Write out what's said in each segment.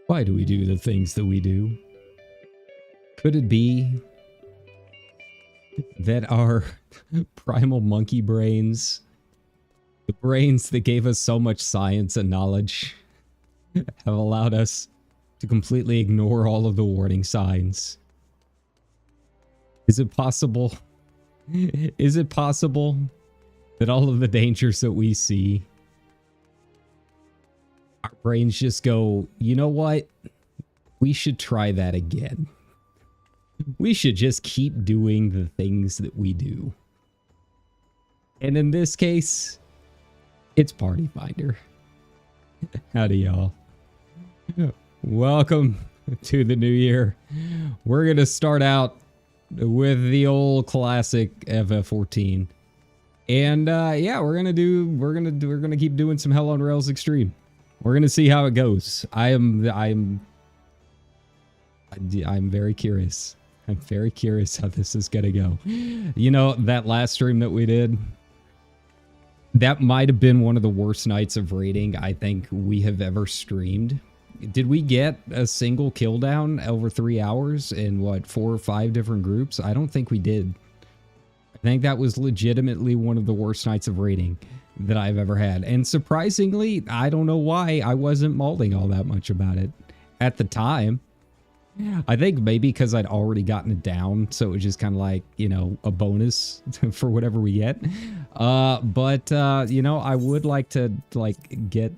Why do we do the things that we do? Could it be that our primal monkey brains, the brains that gave us so much science and knowledge, have allowed us to completely ignore all of the warning signs? Is it possible? Is it possible that all of the dangers that we see, our brains just go, you know what? We should try that again. We should just keep doing the things that we do. And in this case, it's Party Finder. Howdy, y'all. Welcome to the new year. We're going to start out with the old classic FF14. And yeah, we're going to keep doing some Hell on Rails Extreme. We're going to see how it goes. I'm very curious. I'm very curious how this is going to go. You know, that last stream that we did, that might have been one of the worst nights of raiding I think we have ever streamed. Did we get a single kill down over 3 hours in what, 4 or 5 different groups? I don't think we did. I think that was legitimately one of the worst nights of raiding that I've ever had. And surprisingly, I don't know why I wasn't mauling all that much about it at the time. I think maybe because I'd already gotten it down, so it was just kind of like, you know, a bonus for whatever we get. But you know, I would like to get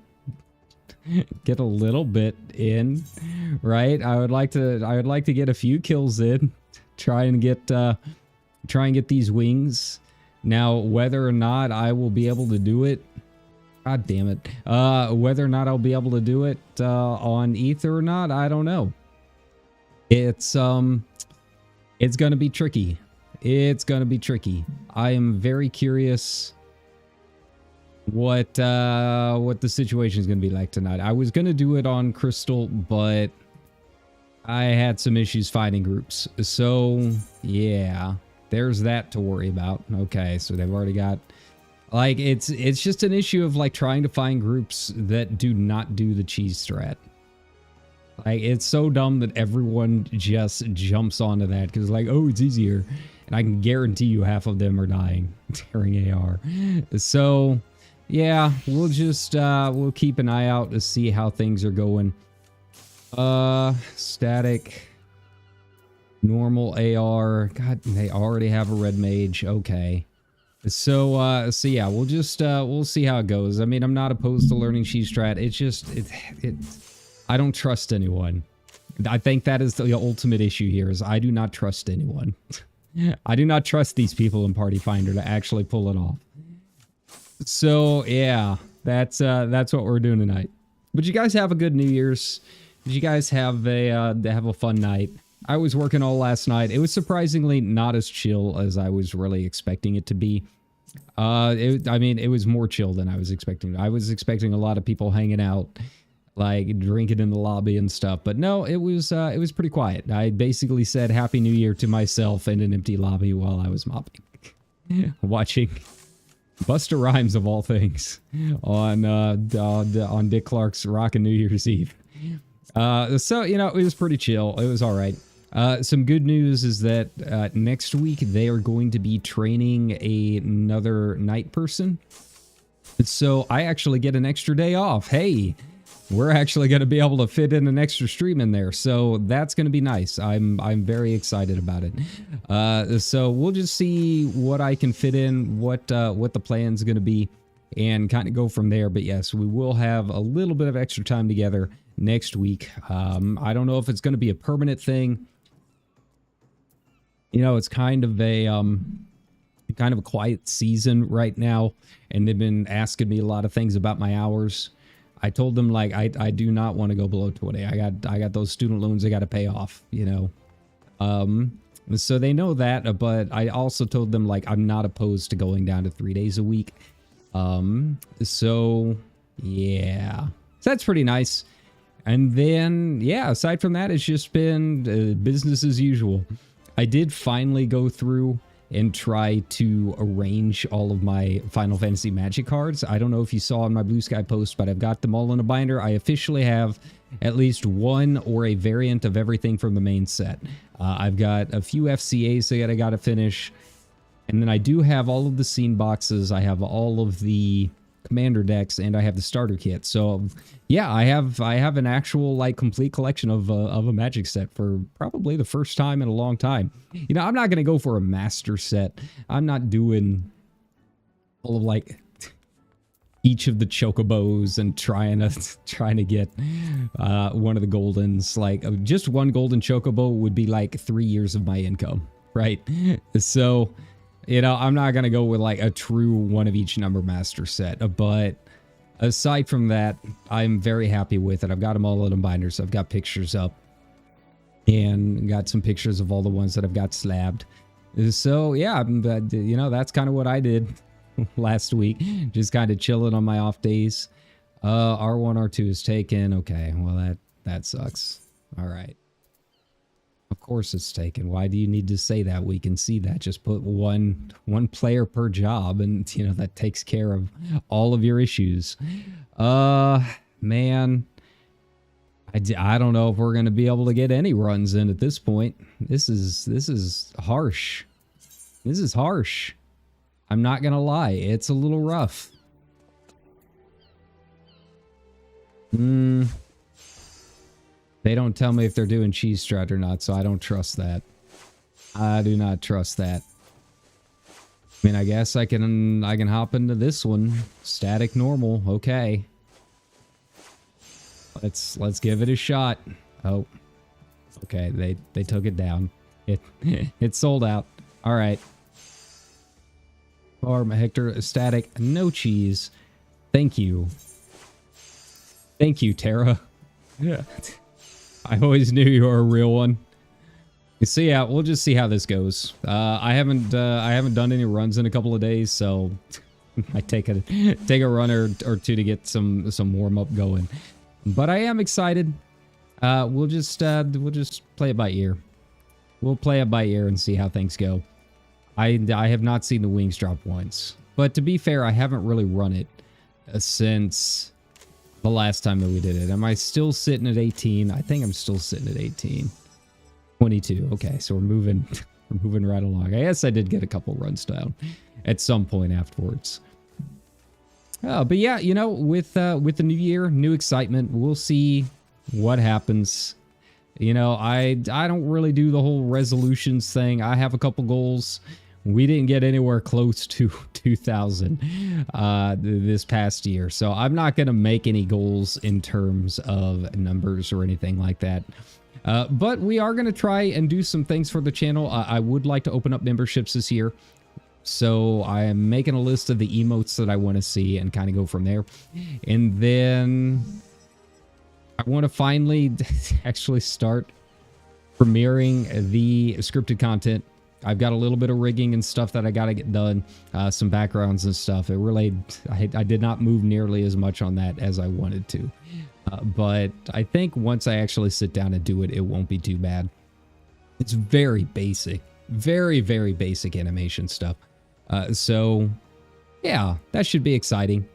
a little bit in, right? I would like to get a few kills in, try and get these wings. Now, whether or not I will be able to do it, god damn it, whether or not I'll be able to do it on Ether or not, I don't know. It's gonna be tricky. It's gonna be tricky. I am very curious what the situation is gonna be like tonight. I was gonna do it on Crystal, but I had some issues finding groups. So yeah, there's that to worry about. Okay, so they've already got, like, it's just an issue of like trying to find groups that do not do the cheese strat. Like, it's so dumb that everyone just jumps onto that because, like, oh, it's easier. And I can guarantee you half of them are dying during AR. So, yeah, we'll just, we'll keep an eye out to see how things are going. Static, normal AR. God, they already have a red mage. Okay. So yeah, we'll just, we'll see how it goes. I mean, I'm not opposed to learning cheese strat. It's just, I don't trust anyone. I think that is the ultimate issue here, is I do not trust anyone. I do not trust these people in Party Finder to actually pull it off. So yeah, that's what we're doing tonight. But you guys have a good New Year's. Did you guys have a fun night? I was working all last night. It was surprisingly not as chill as I was really expecting it to be. I mean, it was more chill than I was expecting. I was expecting a lot of people hanging out, like drinking in the lobby and stuff, but no, it was pretty quiet. I basically said Happy New Year to myself in an empty lobby while I was mopping, watching Busta Rhymes of all things on Dick Clark's Rockin' New Year's Eve. So you know, it was pretty chill. It was all right. Some good news is that next week they are going to be training another night person, so I actually get an extra day off. Hey. We're actually going to be able to fit in an extra stream in there, so that's going to be nice. I'm very excited about it. So we'll just see what I can fit in, what the plan's going to be, and kind of go from there. But yes, we will have a little bit of extra time together next week. I don't know if it's going to be a permanent thing. You know, it's kind of a quiet season right now, and they've been asking me a lot of things about my hours. I told them, like, I do not want to go below 20. I got those student loans I got to pay off, you know. So they know that, but I also told them, like, I'm not opposed to going down to 3 days a week. So yeah, so that's pretty nice. And then, yeah, aside from that, it's just been business as usual. I did finally go through and try to arrange all of my Final Fantasy Magic cards. I don't know if you saw in my Blue Sky post, but I've got them all in a binder. I officially have at least one or a variant of everything from the main set. I've got a few FCAs that I got to finish, and then I do have all of the scene boxes. I have all of the commander decks, and I have the starter kit. So yeah, I have an actual like complete collection of a Magic set for probably the first time in a long time. You know, I'm not gonna go for a master set. I'm not doing all of like each of the chocobos and trying to get one of the goldens. Like just one golden chocobo would be like 3 years of my income, right? So, you know, I'm not going to go with like a true one of each number master set. But aside from that, I'm very happy with it. I've got them all in binders. I've got pictures up and got some pictures of all the ones that I've got slabbed. So yeah, you know, that's kind of what I did last week. Just kind of chilling on my off days. R1, R2 is taken. Okay, well that sucks. All right. Of course it's taken. Why do you need to say that? We can see that. Just put one player per job, and you know that takes care of all of your issues. Man, I don't know if we're gonna be able to get any runs in at this point. This is harsh. This is harsh. I'm not gonna lie. It's a little rough. They don't tell me if they're doing cheese strat or not, so I don't trust that. I do not trust that. I mean, I guess I can hop into this one. Static normal. Okay. Let's give it a shot. Oh. Okay, they took it down. It sold out. All right. Farm Hector static, no cheese. Thank you. Thank you, Tara. Yeah. I always knew you were a real one. So yeah, we'll just see how this goes. I haven't done any runs in a couple of days, so I take a run or two to get some warm up going. But I am excited. We'll just play it by ear. We'll play it by ear and see how things go. I have not seen the wings drop once, but to be fair, I haven't really run it since the last time that we did it. Am I still sitting at 18? I think I'm still sitting at 18. 22. Okay, so we're moving right along. I guess I did get a couple runs down at some point afterwards. But yeah, you know, with the new year, new excitement, we'll see what happens. You know, I don't really do the whole resolutions thing. I have a couple goals. We didn't get anywhere close to 2,000 this past year. So I'm not going to make any goals in terms of numbers or anything like that. But we are going to try and do some things for the channel. I would like to open up memberships this year. So I am making a list of the emotes that I want to see and kind of go from there. And then I want to finally actually start premiering the scripted content. I've got a little bit of rigging and stuff that I got to get done, some backgrounds and stuff. It really, I did not move nearly as much on that as I wanted to. But I think once I actually sit down and do it, it won't be too bad. It's very basic, very, very basic animation stuff. So yeah, that should be exciting.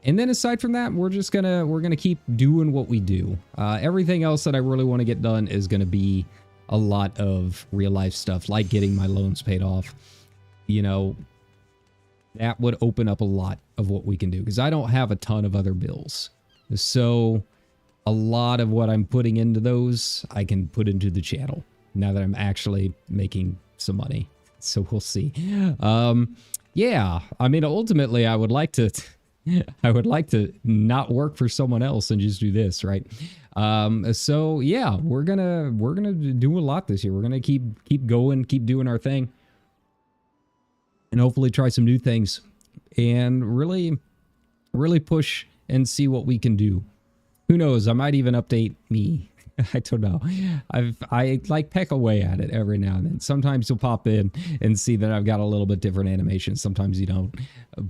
And then aside from that, we're gonna keep doing what we do. Everything else that I really want to get done is gonna be a lot of real life stuff, like getting my loans paid off. You know, that would open up a lot of what we can do, because I don't have a ton of other bills. So a lot of what I'm putting into those, I can put into the channel now that I'm actually making some money. So we'll see. Yeah, I mean, ultimately, I would like to not work for someone else and just do this, right? So yeah, we're gonna do a lot this year. We're gonna keep going, keep doing our thing, and hopefully try some new things, and really push and see what we can do. Who knows? I might even update me. I don't know. I like peck away at it every now and then. Sometimes you'll pop in and see that I've got a little bit different animation. Sometimes you don't.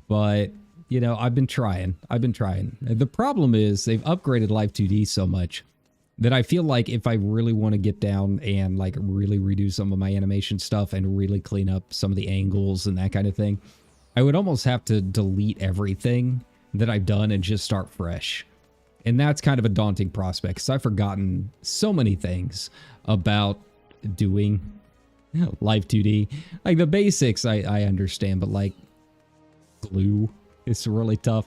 But you know, I've been trying. The problem is they've upgraded Live 2D so much that I feel like if I really want to get down and like really redo some of my animation stuff and really clean up some of the angles and that kind of thing, I would almost have to delete everything that I've done and just start fresh. And that's kind of a daunting prospect because I've forgotten so many things about doing Live 2D. Like the basics I understand, but like glue is really tough.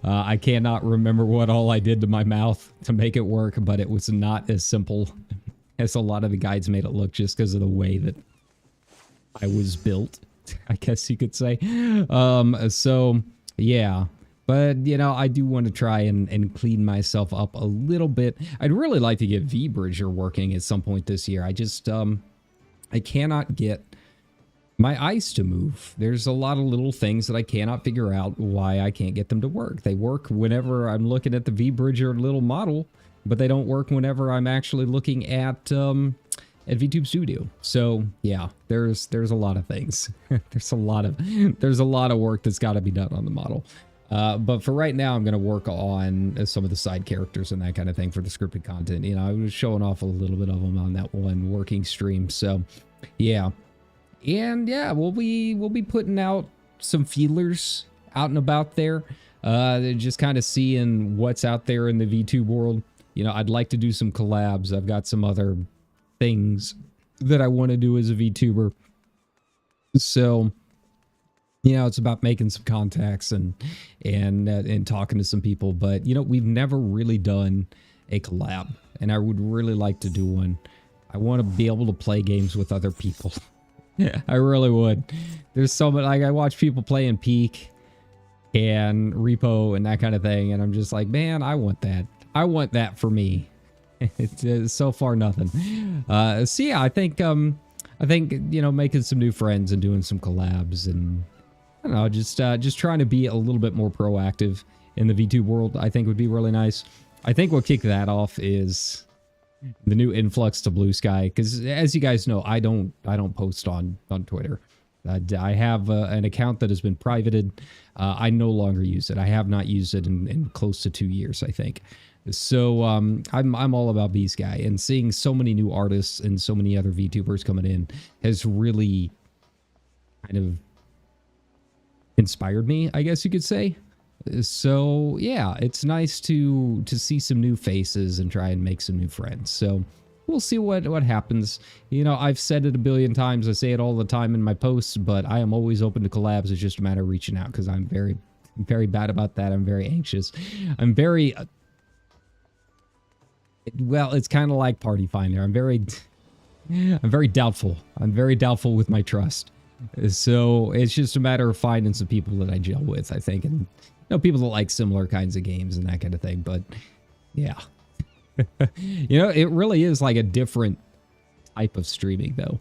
I cannot remember what all I did to my mouth to make it work, but it was not as simple as a lot of the guides made it look just because of the way that I was built, I guess you could say. So yeah, but you know, I do want to try and clean myself up a little bit. I'd really like to get V-Bridger working at some point this year. I just, I cannot get my eyes to move. There's a lot of little things that I cannot figure out why I can't get them to work. They work whenever I'm looking at the V-Bridger little model, but they don't work whenever I'm actually looking at VTube Studio. So yeah, there's a lot of things. there's a lot of work that's got to be done on the model. But for right now, I'm going to work on some of the side characters and that kind of thing for the scripted content. You know, I was showing off a little bit of them on that one working stream. So yeah. And yeah, we'll be putting out some feelers out and about there. Just kind of seeing what's out there in the VTube world. You know, I'd like to do some collabs. I've got some other things that I want to do as a VTuber. So, you know, it's about making some contacts and talking to some people. But, you know, we've never really done a collab. And I would really like to do one. I want to be able to play games with other people. Yeah, I really would. There's so much, like I watch people playing Peak and Repo and that kind of thing, and I'm just like, man, I want that. I want that for me. It's so far nothing. So yeah, I think you know, making some new friends and doing some collabs and I don't know, just trying to be a little bit more proactive in the VTube world, I think would be really nice. I think what kicked that off is the new influx to Blue Sky, because as you guys know, I don't post on Twitter. I have an account that has been privated. I no longer use it. I have not used it in close to 2 years, I think. So I'm all about B Sky, and seeing so many new artists and so many other VTubers coming in has really kind of inspired me, I guess you could say. So yeah, it's nice to see some new faces and try and make some new friends. So we'll see what happens. You know, I've said it a billion times. I say it all the time in my posts, but I am always open to collabs. It's just a matter of reaching out because I'm very, very bad about that. I'm very anxious. I'm very, well, it's kind of like Party Finder. I'm very doubtful. I'm very doubtful with my trust. So it's just a matter of finding some people that I gel with, I think, and you know, people that like similar kinds of games and that kind of thing. But yeah, you know, it really is like a different type of streaming though.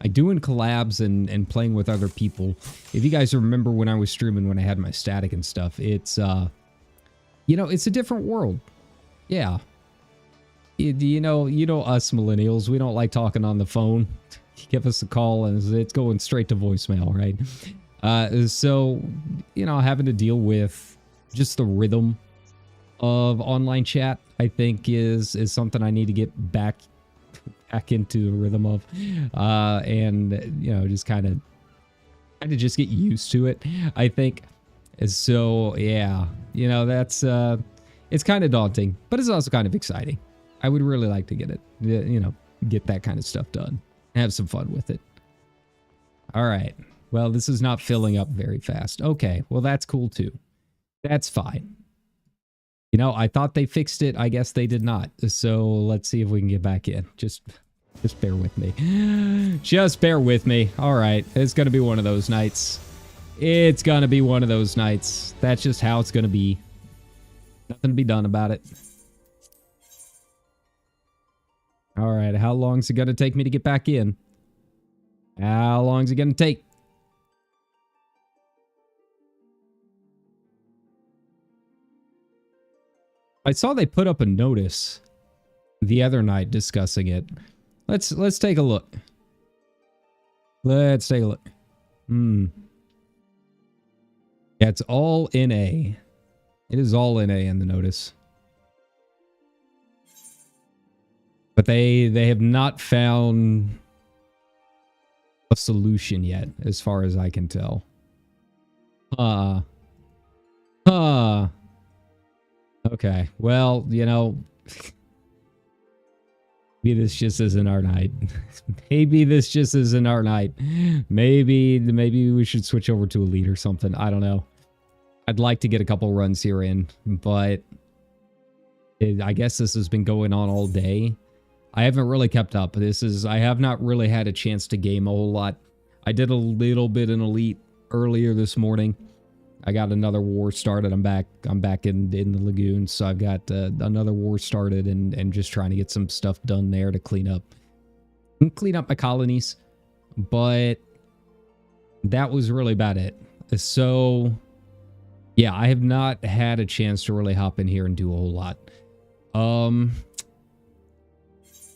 Like doing collabs and playing with other people. If you guys remember when I was streaming, when I had my static and stuff, it's, you know, it's a different world. Yeah. You know us millennials, we don't like talking on the phone. Give us a call and it's going straight to voicemail, right? So, you know, having to deal with just the rhythm of online chat, I think is something I need to get back into the rhythm of, and you know, just kind of just get used to it, I think. So yeah, you know, that's it's kind of daunting, but it's also kind of exciting. I would really like to get it, you know, get that kind of stuff done, have some fun with it. All right. Well, this is not filling up very fast. Okay, well, that's cool too. That's fine. You know, I thought they fixed it. I guess they did not. So let's see if we can get back in. Just bear with me. Just bear with me. All right, it's going to be one of those nights. It's going to be one of those nights. That's just how it's going to be. Nothing to be done about it. All right, how long is it going to take me to get back in? How long is it going to take? I saw they put up a notice the other night discussing it. Let's take a look. Let's take a look. Yeah, it's all NA. It is all NA in the notice. But they have not found a solution yet, as far as I can tell. Okay, well, you know, maybe this just isn't our night. Maybe this just isn't our night. Maybe we should switch over to Elite or something. I don't know. I'd like to get a couple runs here in, but I guess this has been going on all day. I haven't really kept up. I have not really had a chance to game a whole lot. I did a little bit in Elite earlier this morning. I got another war started. I'm back in the lagoon, so I've got another war started and just trying to get some stuff done there to clean up my colonies. But that was really about it. So yeah, I have not had a chance to really hop in here and do a whole lot.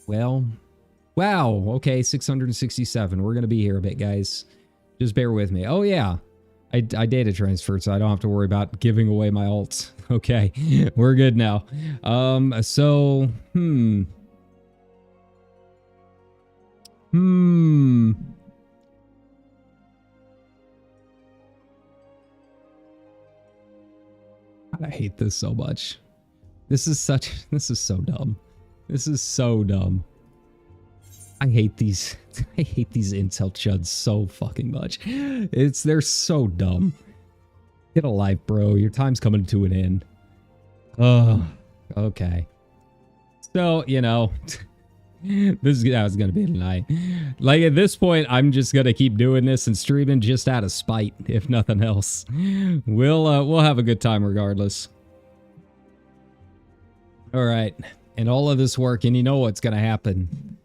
Well, wow, okay, 667. We're gonna be here a bit, guys. Just bear with me. Oh yeah, I data transferred, so I don't have to worry about giving away my alts. Okay, we're good now. So, I hate this so much. This is so dumb. This is so dumb. I hate these intel chuds so fucking much. They're so dumb. Get a life, bro. Your time's coming to an end. Oh, okay. So, you know, that was gonna be tonight. Like, at this point, I'm just gonna keep doing this and streaming just out of spite, if nothing else. We'll have a good time regardless. All right, and all of this work, and you know what's gonna happen?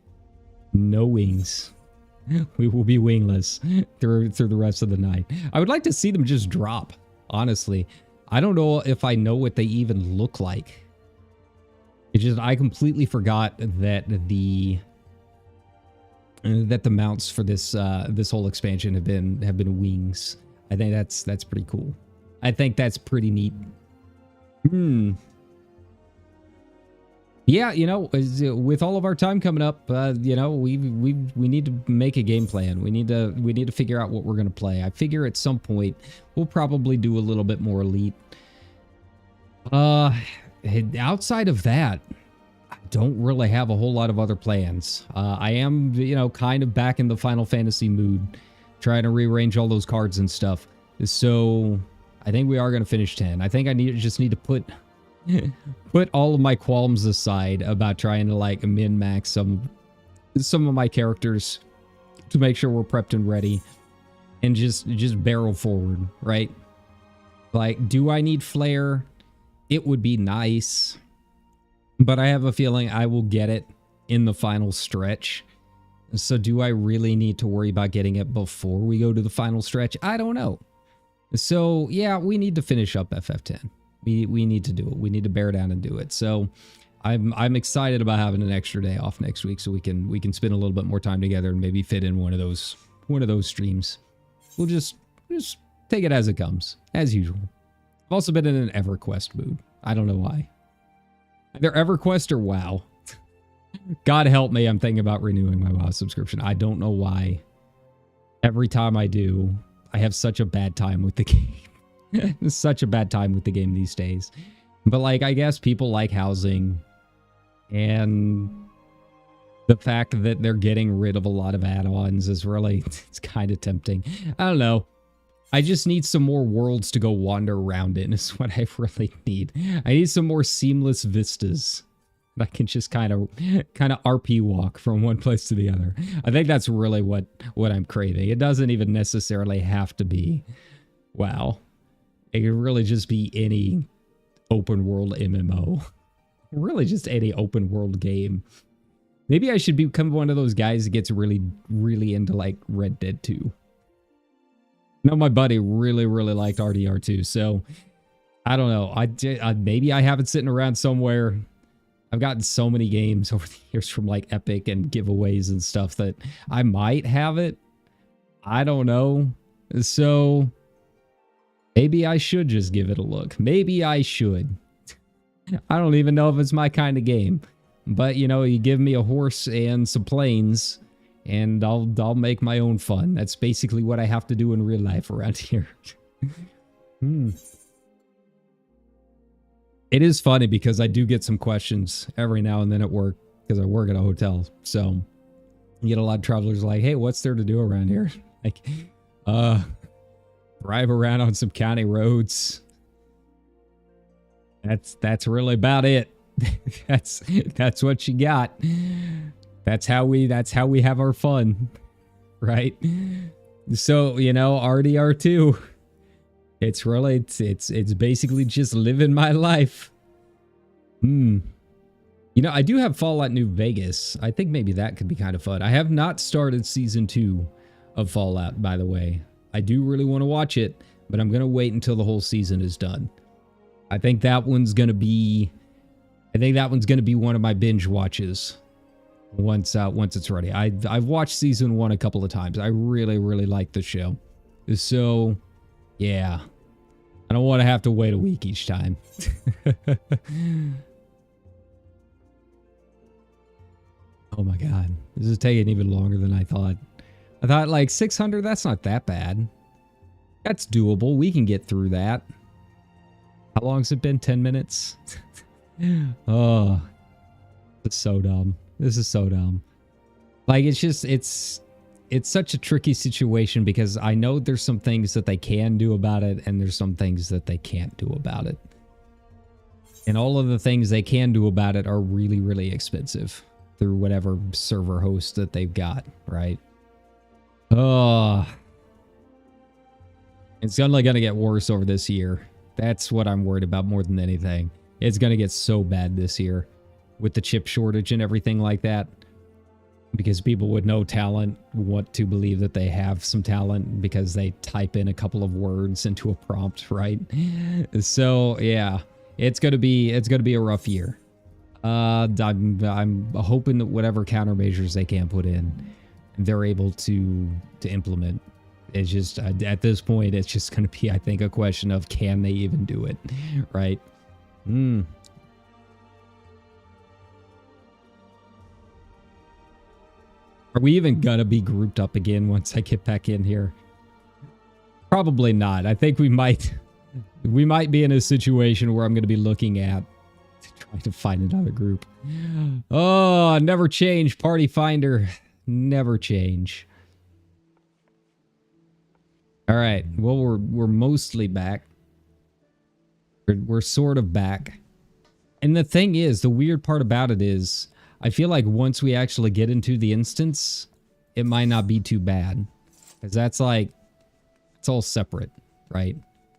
No wings. We will be wingless through the rest of the night. I would like to see them just drop, honestly. I don't know if I know what they even look like. It's just I completely forgot that the mounts for this this whole expansion have been wings. I think that's pretty cool. I think that's pretty neat. Yeah, you know, with all of our time coming up, you know, we need to make a game plan. We need to figure out what we're gonna play. I figure at some point we'll probably do a little bit more Elite. Outside of that, I don't really have a whole lot of other plans. I am, you know, kind of back in the Final Fantasy mood, trying to rearrange all those cards and stuff. So I think we are gonna finish 10. I think I just need to put all of my qualms aside about trying to like min-max some of my characters to make sure we're prepped and ready and just barrel forward, right? Like, do I need flair? It would be nice, but I have a feeling I will get it in the final stretch. So do I really need to worry about getting it before we go to the final stretch? I don't know. So yeah, we need to finish up FF10. We need to do it. We need to bear down and do it. So I'm excited about having an extra day off next week so we can spend a little bit more time together and maybe fit in one of those streams. We'll just take it as it comes, as usual. I've also been in an EverQuest mood. I don't know why. Either EverQuest or WoW. God help me, I'm thinking about renewing my WoW subscription. I don't know why. Every time I do, I have such a bad time with the game. Such a bad time with the game these days. But like, I guess people like housing, and the fact that they're getting rid of a lot of add-ons is really, it's kind of tempting. I don't know. I just need some more worlds to go wander around in is what I really need. I need some more seamless vistas. I can just kind of RP walk from one place to the other. I think that's really what I'm craving. It doesn't even necessarily have to be WoW. It could really just be any open world MMO. Really just any open world game. Maybe I should become one of those guys that gets really, really into like Red Dead 2. I know my buddy really, really liked RDR 2, so I don't know. Maybe I have it sitting around somewhere. I've gotten so many games over the years from like Epic and giveaways and stuff that I might have it. I don't know. So maybe I should just give it a look. Maybe I should. I don't even know if it's my kind of game. But, you know, you give me a horse and some planes, and I'll make my own fun. That's basically what I have to do in real life around here. It is funny because I do get some questions every now and then at work, because I work at a hotel. So you get a lot of travelers like, hey, what's there to do around here? Like, drive around on some county roads. That's really about it. that's what you got. That's how we have our fun, right? So, you know, RDR2. It's really it's basically just living my life. You know, I do have Fallout New Vegas. I think maybe that could be kind of fun. I have not started season 2 of Fallout, by the way. I do really want to watch it, but I'm going to wait until the whole season is done. I think that one's going to be one of my binge watches once it's ready. I've watched season 1 a couple of times. I really like the show. So, yeah. I don't want to have to wait a week each time. Oh my god. This is taking even longer than I thought. I thought like 600, that's not that bad. That's doable. We can get through that. How long's it been? 10 minutes? Oh. This is so dumb. This is so dumb. Like, it's just, it's such a tricky situation because I know there's some things that they can do about it and there's some things that they can't do about it. And all of the things they can do about it are really expensive through whatever server host that they've got, right? Oh. It's only going to get worse over this year. That's what I'm worried about more than anything. It's going to get so bad this year with the chip shortage and everything like that. Because people with no talent want to believe that they have some talent because they type in a couple of words into a prompt, right? So, yeah, it's going to be a rough year. I'm hoping that whatever countermeasures they can put in, they're able to implement. It's just, at this point, it's just going to be, I think, a question of can they even do it, right? Are we even gonna be grouped up again once I get back in here? Probably not. I think we might be in a situation where I'm gonna be looking at trying to find another group. Oh, never change, Party Finder. Never change. All right. Well, we're mostly back. We're sort of back. And the thing is, the weird part about it is, I feel like once we actually get into the instance, it might not be too bad. Because that's like, it's all separate, right?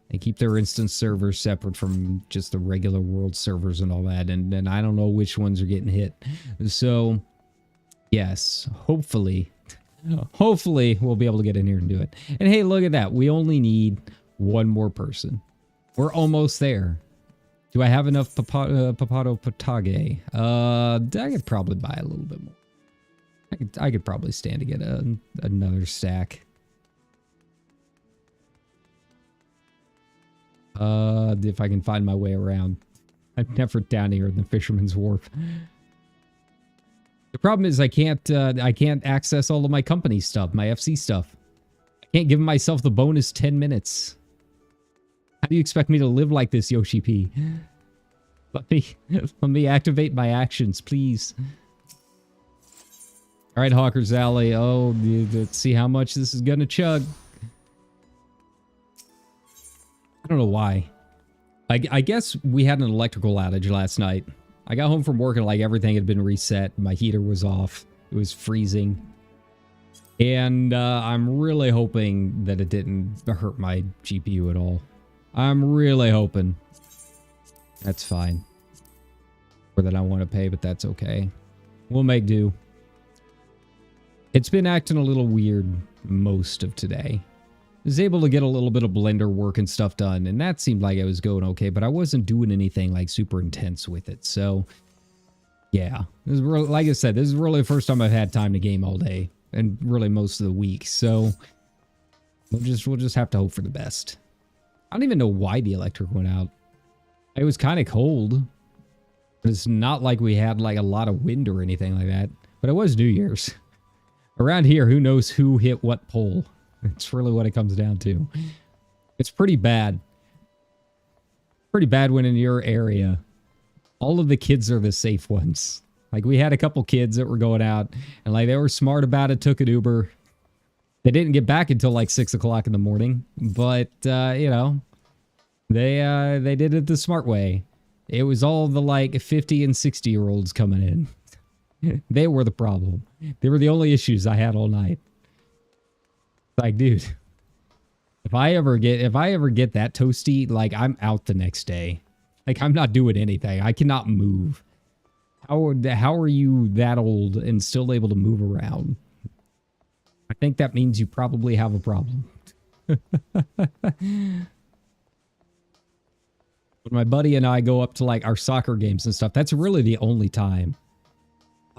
They keep their instance servers separate from just the regular world servers and all that. And I don't know which ones are getting hit. So, yes, hopefully we'll be able to get in here and do it. And hey, look at that. We only need one more person. We're almost there. Do I have enough papato potage? I could probably buy a little bit more. I could probably stand to get another stack. If I can find my way around. I'm never down here in the Fisherman's Wharf. The problem is I can't access all of my company stuff, my FC stuff. I can't give myself the bonus 10 minutes. How do you expect me to live like this, Yoshi P? Let me activate my actions, please. All right, Hawker's Alley. Oh, let's see how much this is gonna chug. I don't know why. I guess we had an electrical outage last night. I got home from work and like everything had been reset. My heater was off. It was freezing. And I'm really hoping that it didn't hurt my GPU at all. I'm really hoping. That's fine. More than I want to pay, but that's okay. We'll make do. It's been acting a little weird most of today. I was able to get a little bit of Blender work and stuff done, and that seemed like it was going okay, but I wasn't doing anything like super intense with it. So, yeah. This is really, like I said, this is really the first time I've had time to game all day, and really most of the week. So, we'll just have to hope for the best. I don't even know why the electric went out. It was kind of cold. It's not like we had like a lot of wind or anything like that. But it was New Year's. Around here, who knows who hit what pole? It's really what it comes down to. It's pretty bad. Pretty bad when in your area, all of the kids are the safe ones. Like, we had a couple kids that were going out, and like, they were smart about it, took an Uber. They didn't get back until like 6 o'clock in the morning, but, you know, they did it the smart way. It was all the like 50 and 60-year-olds coming in. They were the problem. They were the only issues I had all night. Like, dude, if I ever get that toasty, like, I'm out the next day. Like, I'm not doing anything. I cannot move. How are you that old and still able to move around? I think that means you probably have a problem. When my buddy and I go up to like our soccer games and stuff, that's really the only time.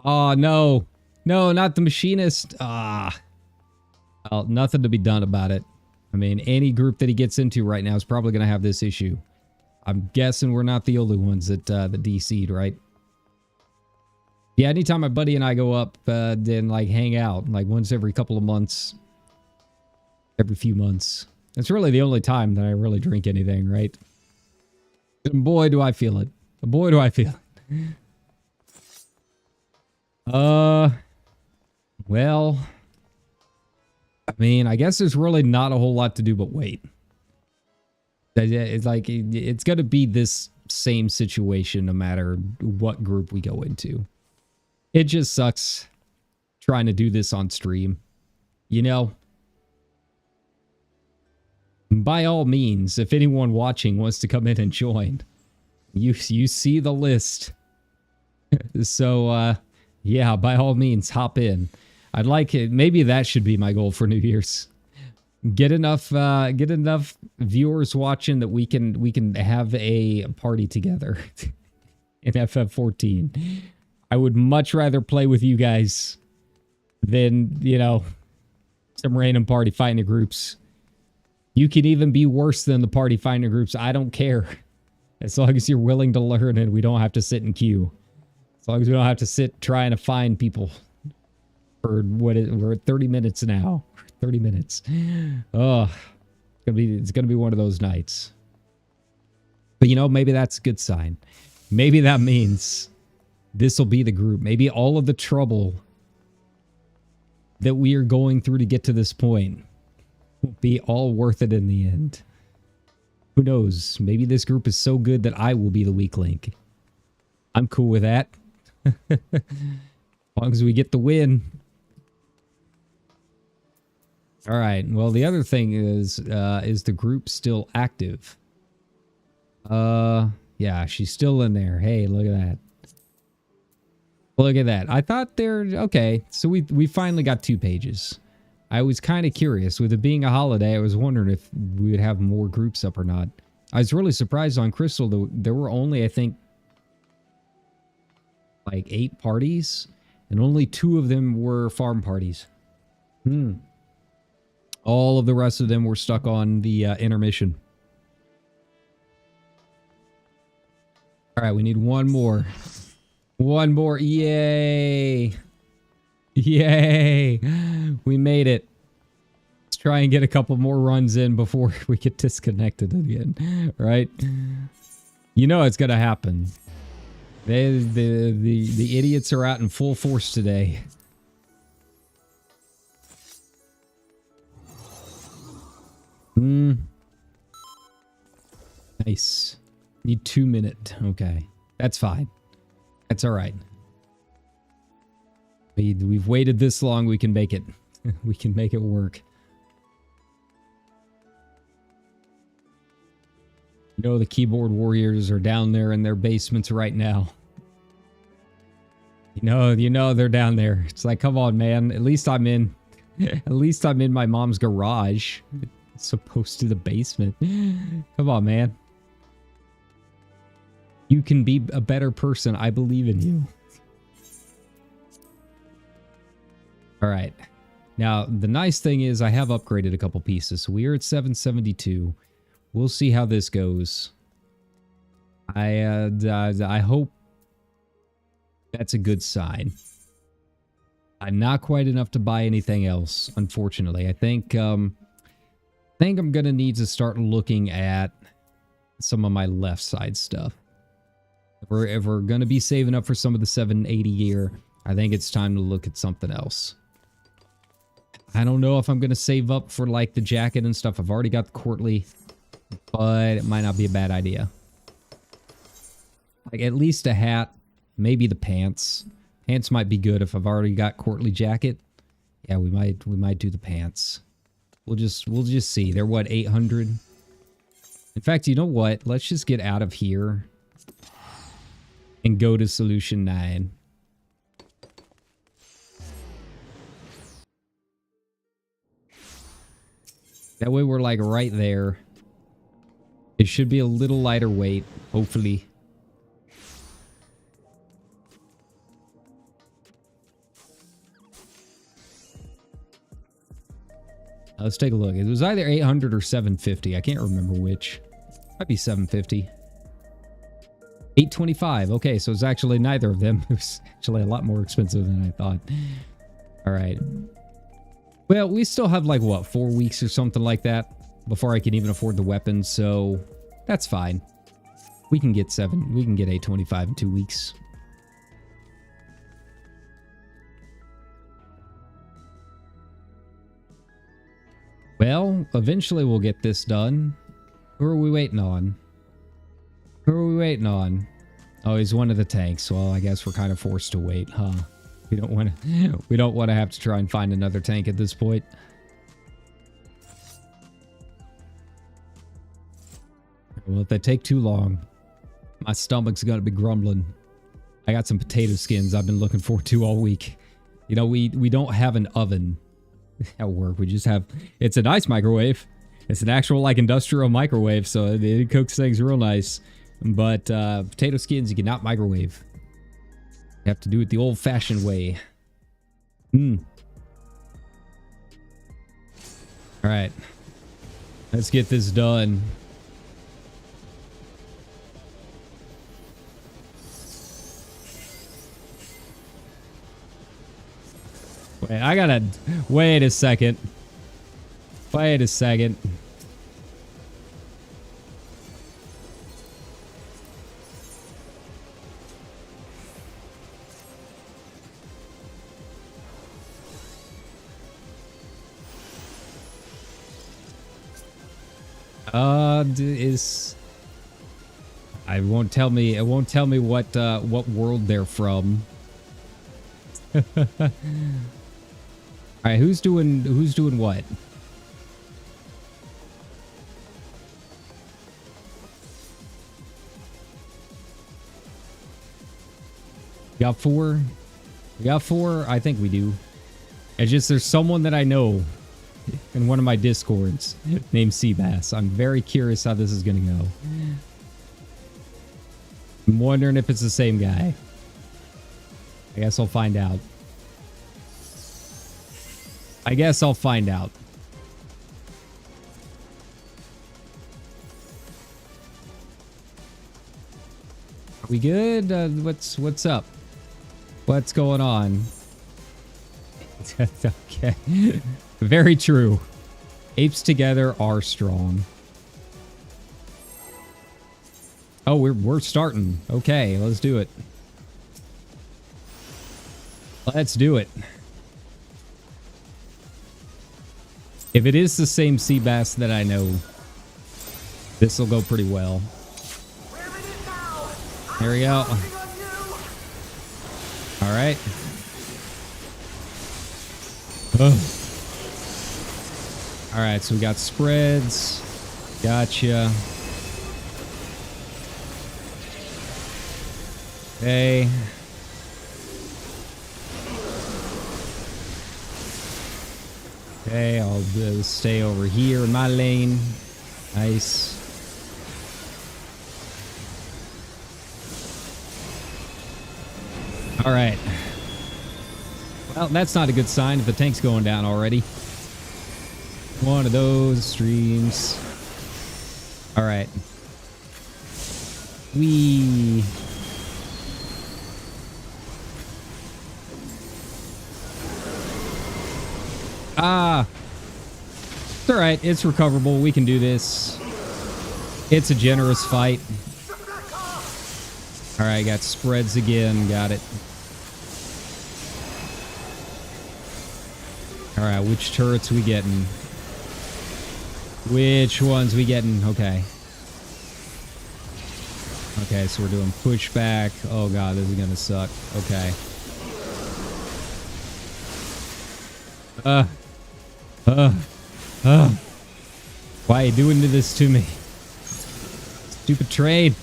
Oh, no. No, not the machinist. Ah. Well, nothing to be done about it. I mean, any group that he gets into right now is probably going to have this issue. I'm guessing we're not the only ones that DC'd, right? Yeah, anytime my buddy and I go up, then like hang out, like once every couple of months, every few months. It's really the only time that I really drink anything, right? And boy, do I feel it. Boy, do I feel it. Well, I mean, I guess there's really not a whole lot to do but wait. It's like, it's going to be this same situation no matter what group we go into. It just sucks trying to do this on stream. You know, by all means, if anyone watching wants to come in and join, you see the list. So, yeah, by all means, hop in. I'd like it. Maybe that should be my goal for New Year's. Get enough viewers watching that we can have a party together in FF14. I would much rather play with you guys than, you know, some random party finder groups. You can even be worse than the party finder groups. I don't care. As long as you're willing to learn and we don't have to sit in queue. As long as we don't have to sit trying to find people for we're at 30 minutes now. 30 minutes. Oh, it's gonna be one of those nights. But you know, maybe that's a good sign. Maybe that means this will be the group. Maybe all of the trouble that we are going through to get to this point will be all worth it in the end. Who knows? Maybe this group is so good that I will be the weak link. I'm cool with that. As long as we get the win. All right. Well, the other thing is the group still active? Yeah, she's still in there. Hey, look at that. Look at that. I thought they're okay. So we finally got 2 pages. I was kind of curious. With it being a holiday, I was wondering if we would have more groups up or not. I was really surprised on Crystal that there were only, I think, like 8 parties, and only 2 of them were farm parties. All of the rest of them were stuck on the intermission. All right, we need one more. One more. Yay. Yay. We made it. Let's try and get a couple more runs in before we get disconnected again. Right? You know it's going to happen. The idiots are out in full force today. Nice. Need 2 minutes. Okay. That's fine. That's all right. We've waited this long. We can make it. We can make it work. You know, the keyboard warriors are down there in their basements right now. You know they're down there. It's like, come on, man. At least I'm in my mom's garage. It's opposed to the basement. Come on, man. You can be a better person. I believe in you. All right. Now, the nice thing is I have upgraded a couple pieces. So we are at 772. We'll see how this goes. I hope That's a good sign. I'm not quite enough to buy anything else, unfortunately. I think I'm gonna need to start looking at some of my left side stuff. If we're gonna be saving up for some of the 780 gear, I think it's time to look at something else. I don't know if I'm gonna save up for like the jacket and stuff. I've already got the courtly, but it might not be a bad idea. Like at least a hat, maybe the pants. Pants might be good if I've already got courtly jacket. Yeah, we might do the pants. We'll just see. They're what, 800? In fact, you know what? Let's just get out of here and go to solution 9. That way we're like right there. It should be a little lighter weight, hopefully. Let's take a look. It was either 800 or 750. I can't remember which. Might be 750. 825. Okay, so it's actually neither of them. It was actually a lot more expensive than I thought. All right. Well, we still have like, what, 4 weeks or something like that before I can even afford the weapons, so that's fine. We can get 825 in 2 weeks. Well, eventually we'll get this done. Who are we waiting on? Who are we waiting on? Oh, he's one of the tanks. Well, I guess we're kind of forced to wait, huh? We don't want to have to try and find another tank at this point. Well, if they take too long, my stomach's gonna be grumbling. I got some potato skins I've been looking forward to all week. You know, we don't have an oven at work. We just have, it's a nice microwave. It's an actual like industrial microwave, so it cooks things real nice. But potato skins you cannot microwave. You have to do it the old-fashioned way. All right, let's get this done. Wait, I gotta... Wait a second. Wait a second. It won't tell me what world they're from. All right, who's doing what? We got 4? We got 4? I think we do. It's just there's someone that I know in one of my discords named Seabass. I'm very curious how this is gonna go. I'm wondering if it's the same guy. I guess I'll find out. I guess I'll find out. Are we good? What's up? What's going on? Okay. Very true. Apes together are strong. Oh, we're starting. Okay, let's do it. Let's do it. If it is the same sea bass that I know, this will go pretty well. There we go. All right. All right, so we got spreads. Gotcha. Okay. Okay, I'll stay over here in my lane. Nice. All right. Well, that's not a good sign if the tank's going down already. One of those streams. All right. Ah. It's alright. It's recoverable. We can do this. It's a generous fight. Alright, got spreads again. Got it. Alright, which turrets we getting? Which ones we getting? Okay. Okay, so we're doing pushback. Oh god, this is gonna suck. Okay. Why are you doing this to me? Stupid trade.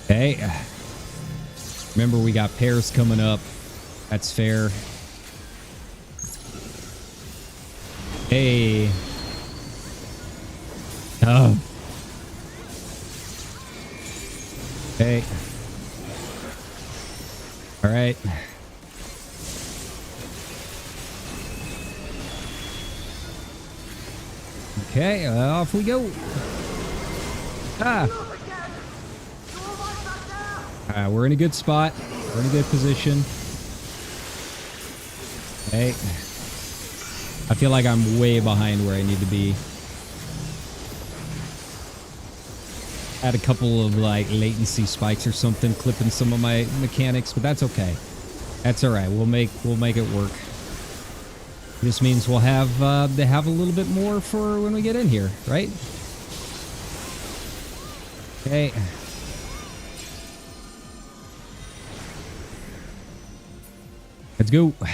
Okay. Remember, we got pairs coming up. That's fair. Hey. Oh. Okay. All right. Okay, off we go. Ah. We're in a good spot. We're in a good position. Okay. I feel like I'm way behind where I need to be. Had a couple of like latency spikes or something clipping some of my mechanics, but that's okay. That's all right. We'll make it work. This means we'll have a little bit more for when we get in here, right? Okay. Let's go. All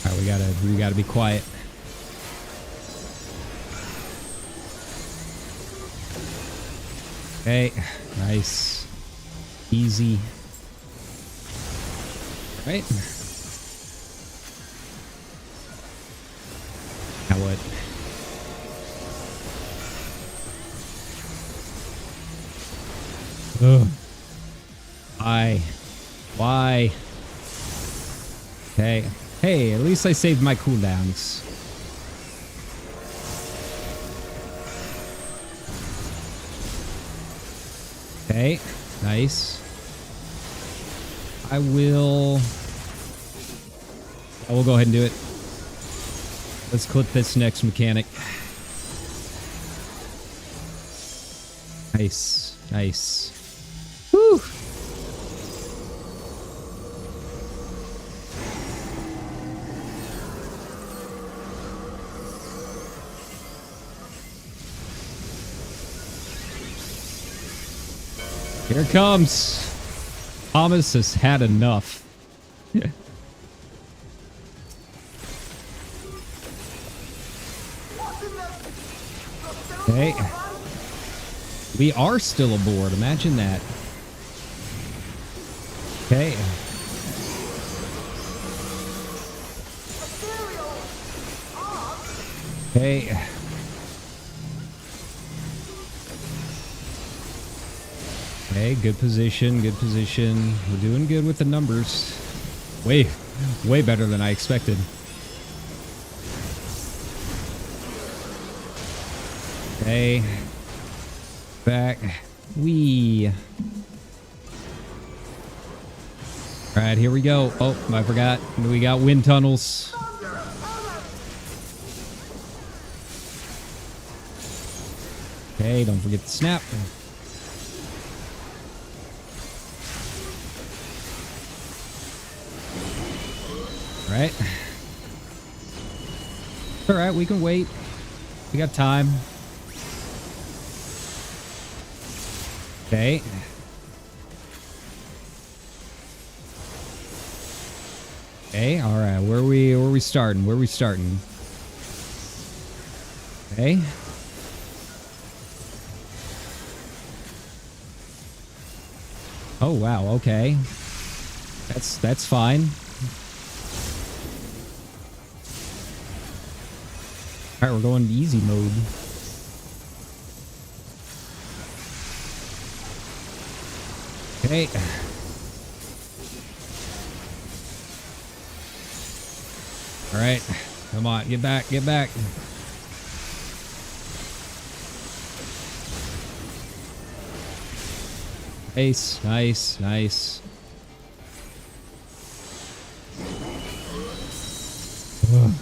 right, we gotta be quiet. Okay, nice, easy. Right. Now what? Ugh. Why? Okay. Hey, at least I saved my cooldowns. Okay, nice. I will go ahead and do it. Let's clip this next mechanic. Nice, nice. Woo! Here it comes. Thomas has had enough. Okay. We are still aboard. Imagine that. Okay. Okay. Okay, good position, good position. We're doing good with the numbers. Way better than I expected. Okay. Back. Wee. Alright, here we go. Oh, I forgot. We got wind tunnels. Okay, don't forget the snap. Alright. Alright, we can wait. We got time. Okay. Okay, alright. Where are we starting? Where are we starting? Okay. Oh wow, okay. That's fine. Alright, we're going easy mode. Okay. Alright. Come on, get back, get back. Nice, nice, nice. Ugh.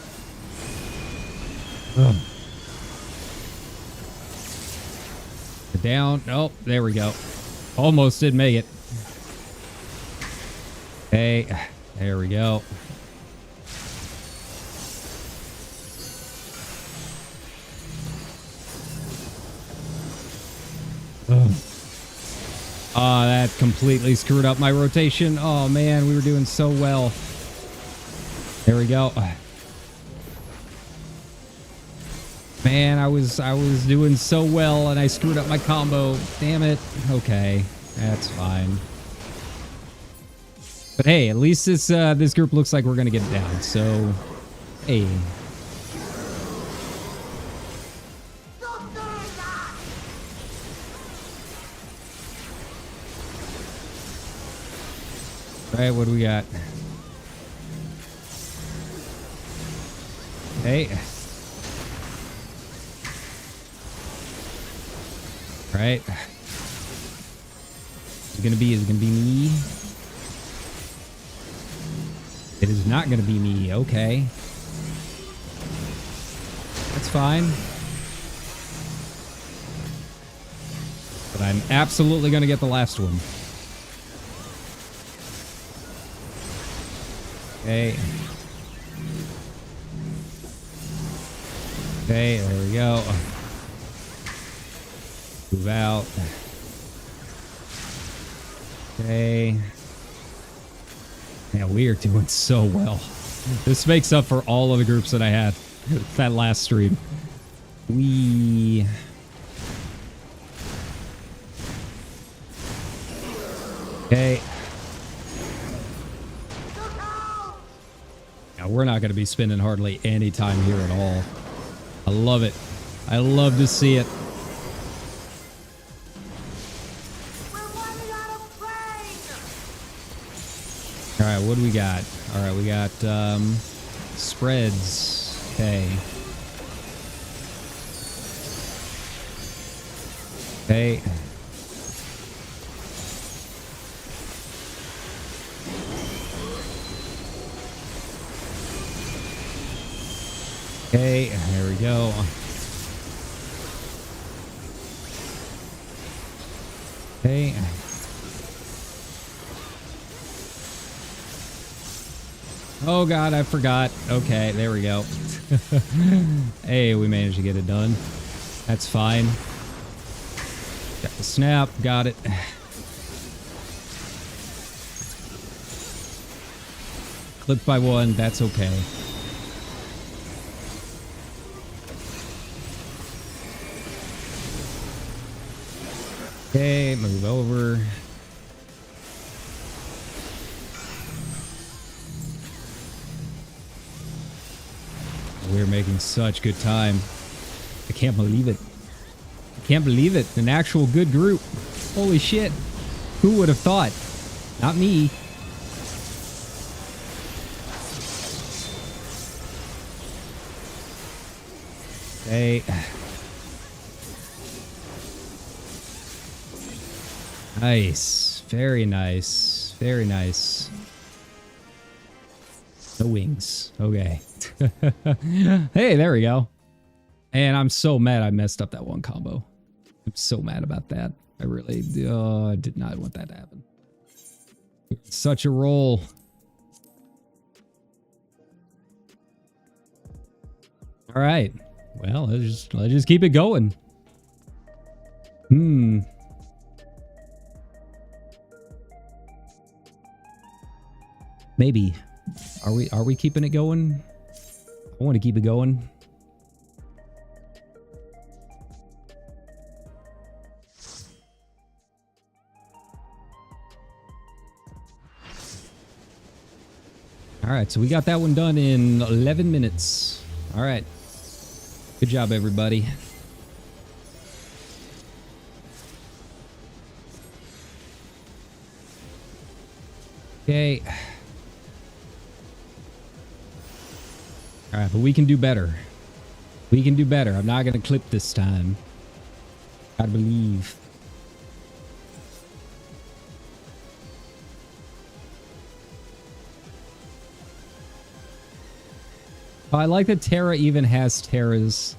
Ugh. Down. Oh, there we go. Almost did make it. Okay, there we go. Ugh. Oh, that completely screwed up my rotation. Oh man, we were doing so well. There we go. Man, I was doing so well and I screwed up my combo. Damn it. Okay, that's fine. But hey, at least this group looks like we're gonna get it down. So, hey. All right, what do we got? Hey. Right. Is it gonna be me? It is not gonna be me. Okay. That's fine. But I'm absolutely gonna get the last one. Okay. Okay, there we go. Move out. Okay. Man, we are doing so well. This makes up for all of the groups that I had that last stream. Okay. Now, we're not going to be spending hardly any time here at all. I love it. I love to see it. All right, what do we got? All right, we got spreads. Okay. Okay. Okay, there we go. Okay. Oh god, I forgot. Okay, there we go. Hey, we managed to get it done. That's fine. Got the snap, got it. Clipped by one, that's okay. Okay, move over. We're making such good time. I can't believe it. I can't believe it. An actual good group. Holy shit. Who would have thought? Not me. Okay. Nice. Very nice. Very nice. No wings. Okay. Hey, there we go. And I'm so mad I messed up that one combo. I'm so mad about that. I really did not want that to happen. Such a roll. All right. Well, let's just keep it going. Maybe. Are we keeping it going? I want to keep it going. All right, so we got that one done in 11 minutes. All right. Good job, everybody. Okay. All right, but we can do better. We can do better. I'm not going to clip this time. I believe. Oh, I like that Terra even has Terra's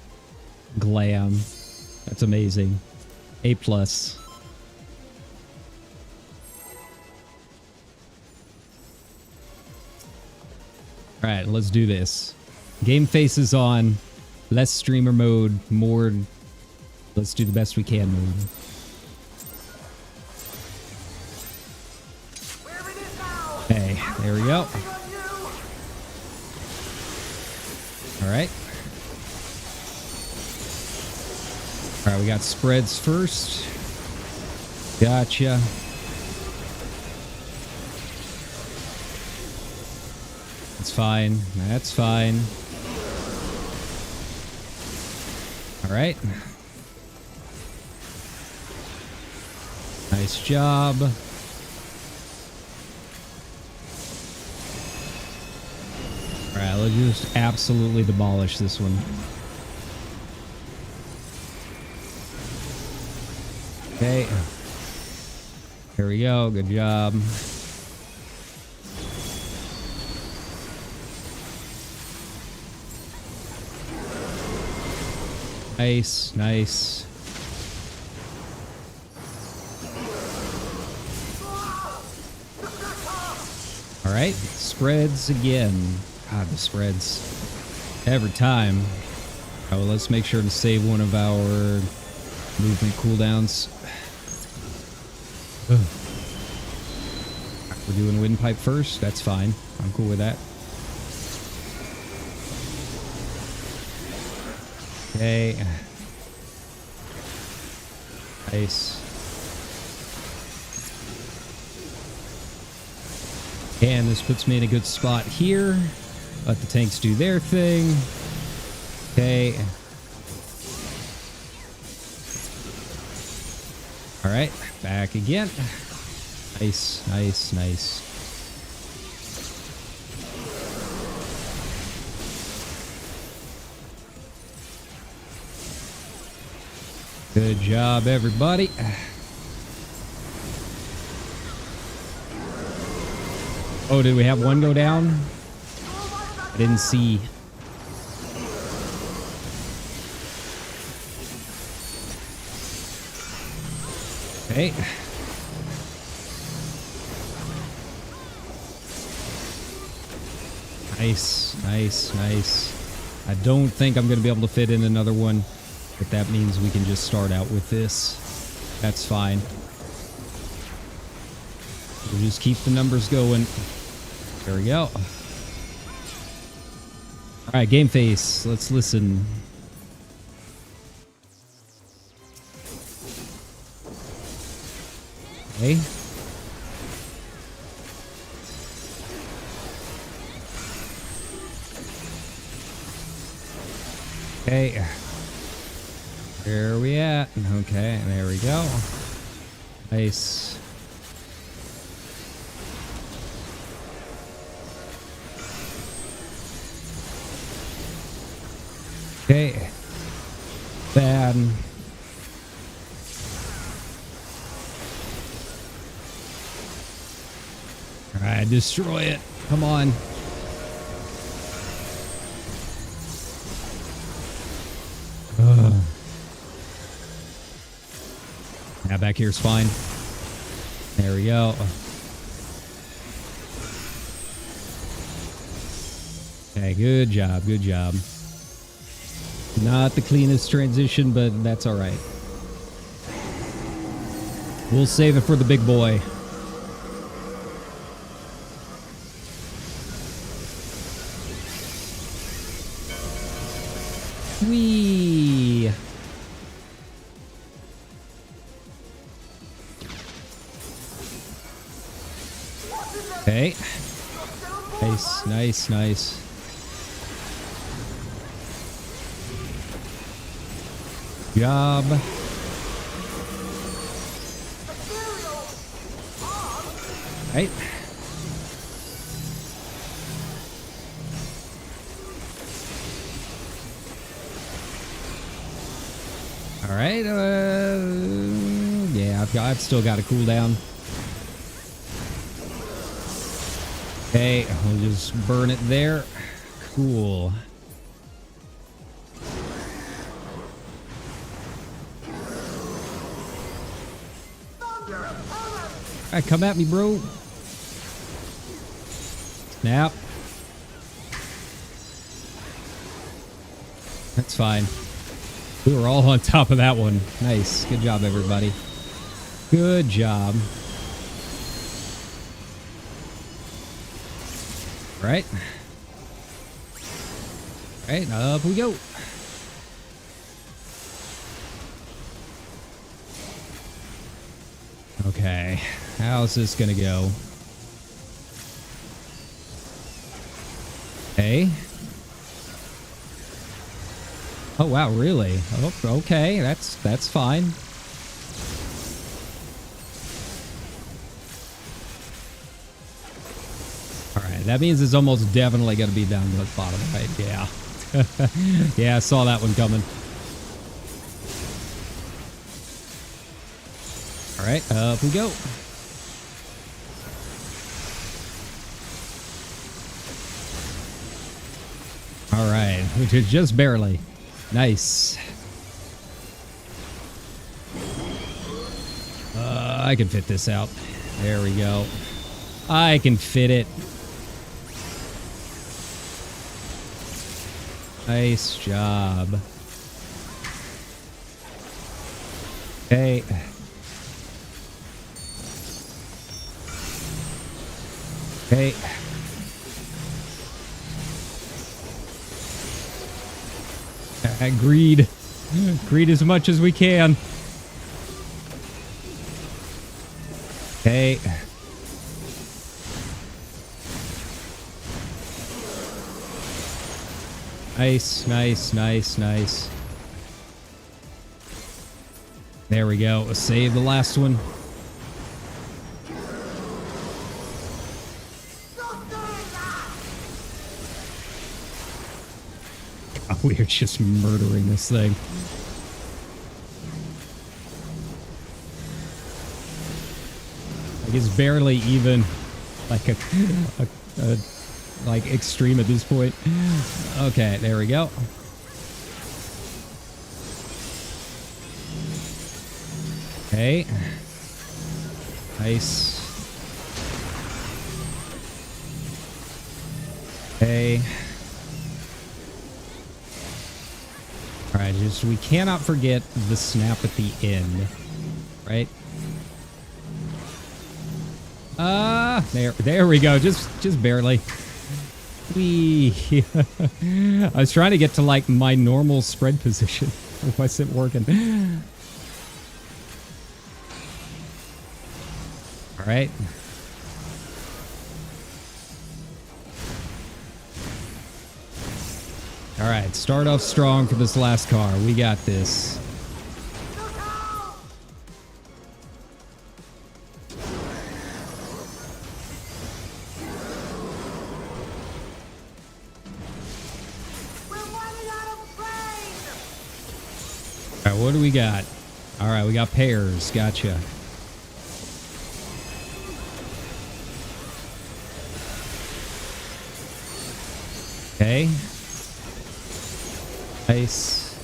glam. That's amazing. A+. Alright, let's do this. Game face is on. Less streamer mode. More let's do the best we can mode. Hey, there we go. Alright. Alright, we got spreads first. Gotcha. That's fine. That's fine. Alright. Nice job. Alright, let's just absolutely demolish this one. Okay. Here we go. Good job. Nice, nice. All right, spreads again. God, the spreads. Every time. Oh, well, let's make sure to save one of our movement cooldowns. Ugh. We're doing windpipe first. That's fine. I'm cool with that. Okay. Nice. And this puts me in a good spot here. Let the tanks do their thing. Okay. Alright, back again. Nice, nice, nice. Good job, everybody. Oh, did we have one go down? I didn't see. Okay. Nice, nice, nice. I don't think I'm going to be able to fit in another one, but that means we can just start out with this. That's fine. We'll just keep the numbers going. There we go. Alright, game face. Let's listen. Okay. Okay. Where are we at? Okay, there we go. Nice. Okay. Bad. Alright, destroy it. Come on. Now back here's fine. There we go. Okay, good job, good job. Not the cleanest transition, but that's all right. We'll save it for the big boy. Whee! Okay. Nice, nice, nice. Job. Right. All right. Yeah, I've still got a cooldown. Okay, we'll just burn it there. Cool. Alright, come at me, bro. Snap. That's fine. We were all on top of that one. Nice. Good job, everybody. Good job. Right. Right, up we go. Okay, how's this gonna go? Okay. Oh wow, really? Oh, okay, that's fine. All right, that means it's almost definitely gonna be down to the bottom, right? Yeah. Yeah, I saw that one coming. All right, up we go. All right, just barely. Nice. I can fit this out. There we go. I can fit it. Nice job. Okay. Okay. Greed. Greed as much as we can. Okay. Nice, nice, nice, nice. There we go. Save the last one. Oh, we are just murdering this thing. Like it's barely even like a like extreme at this point. Okay, there we go. Okay. Nice. Okay. All right, just we cannot forget the snap at the end, right? There we go. Just barely. Wee. I was trying to get to like my normal spread position. It wasn't working. All right. All right, start off strong for this last car. We got this. All right, what do we got? All right, we got pairs. Gotcha. Okay. Nice.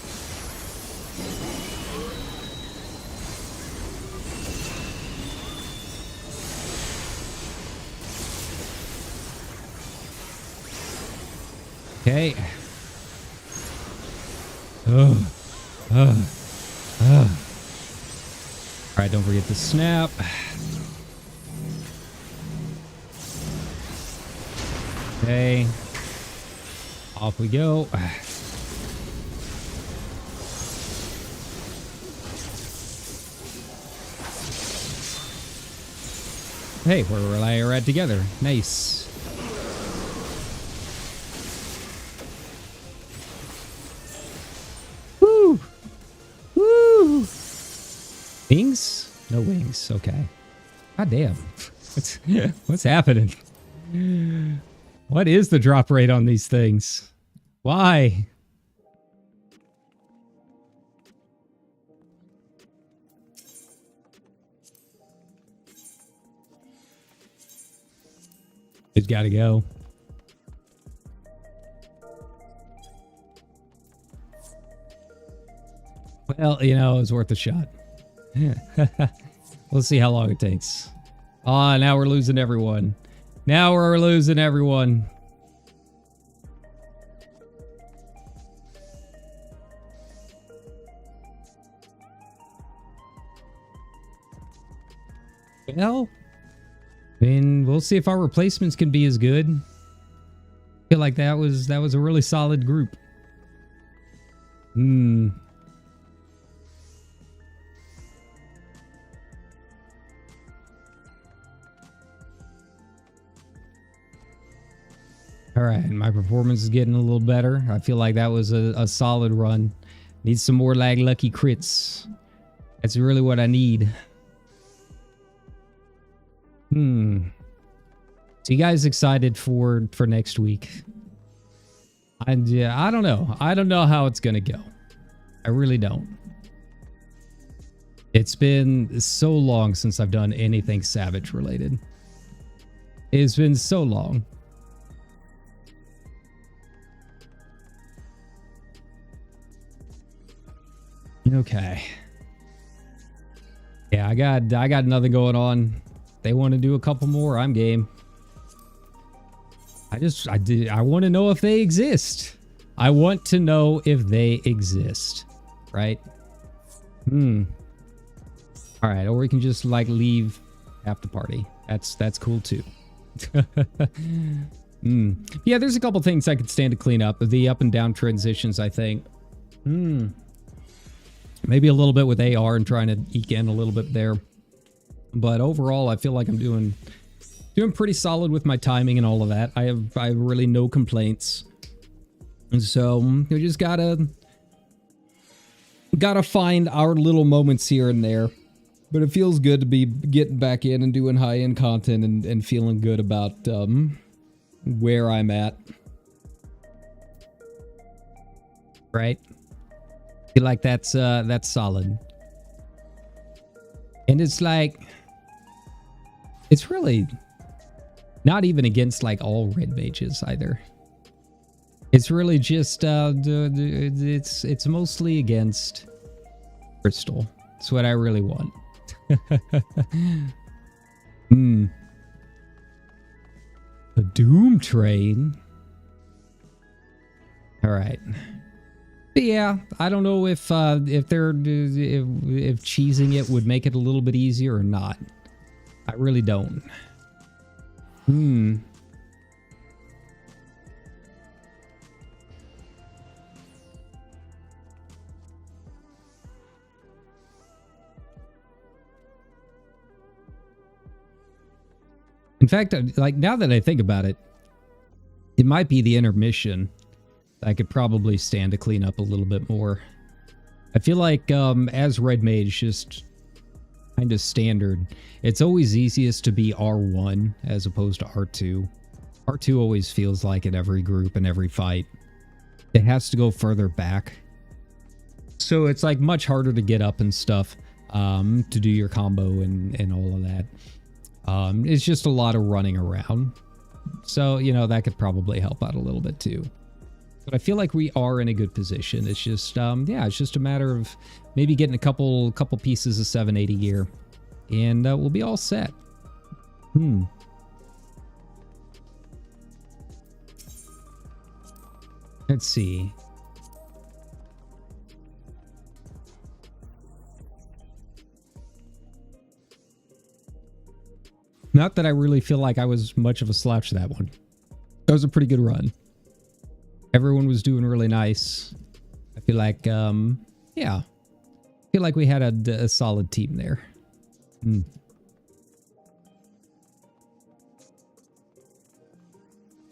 Okay. All right, don't forget the snap. Okay. Off we go. Hey, we're right together. Nice. Woo! Woo! Wings? No wings. Okay. God damn. What's happening? What is the drop rate on these things? Why? It's got to go. Well, you know, it's worth a shot. Let's see how long it takes. Ah, now we're losing everyone. Now we're losing everyone. Well, I mean, we'll see if our replacements can be as good. I feel like that was a really solid group. All right, my performance is getting a little better. I feel like that was a solid run. Need some more lag lucky crits. That's really what I need. So you guys excited for next week? Yeah, I don't know. I don't know how it's gonna go. I really don't. It's been so long since I've done anything Savage related. It's been so long. Okay. Yeah, I got nothing going on. They want to do a couple more, I'm game. I want to know if they exist. I want to know if they exist. Right? All right, or we can just like leave half the party. That's cool too. Yeah, there's a couple things I could stand to clean up. The up and down transitions, I think. Maybe a little bit with AR and trying to eke in a little bit there. But overall, I feel like I'm doing pretty solid with my timing and all of that. I have really no complaints. And so we just gotta find our little moments here and there. But it feels good to be getting back in and doing high-end content and feeling good about where I'm at. Right? I feel like that's solid. And it's like, it's really not even against like all red mages either. It's really just it's mostly against Crystal. That's what I really want. A Doom Train. All right. But yeah, I don't know if cheesing it would make it a little bit easier or not. I really don't. In fact, like now that I think about it, it might be the intermission. I could probably stand to clean up a little bit more. I feel like as Red Mage, just kind of standard, it's always easiest to be R1 as opposed to R2. R2 always feels like in every group and every fight, it has to go further back. So it's like much harder to get up and stuff to do your combo and all of that. It's just a lot of running around. So, you know, that could probably help out a little bit too. But I feel like we are in a good position. It's just, yeah, it's just a matter of maybe getting a couple pieces of 780 gear, and we'll be all set. Let's see. Not that I really feel like I was much of a slouch that one. That was a pretty good run. Everyone was doing really nice. I feel like, yeah. I feel like we had a solid team there.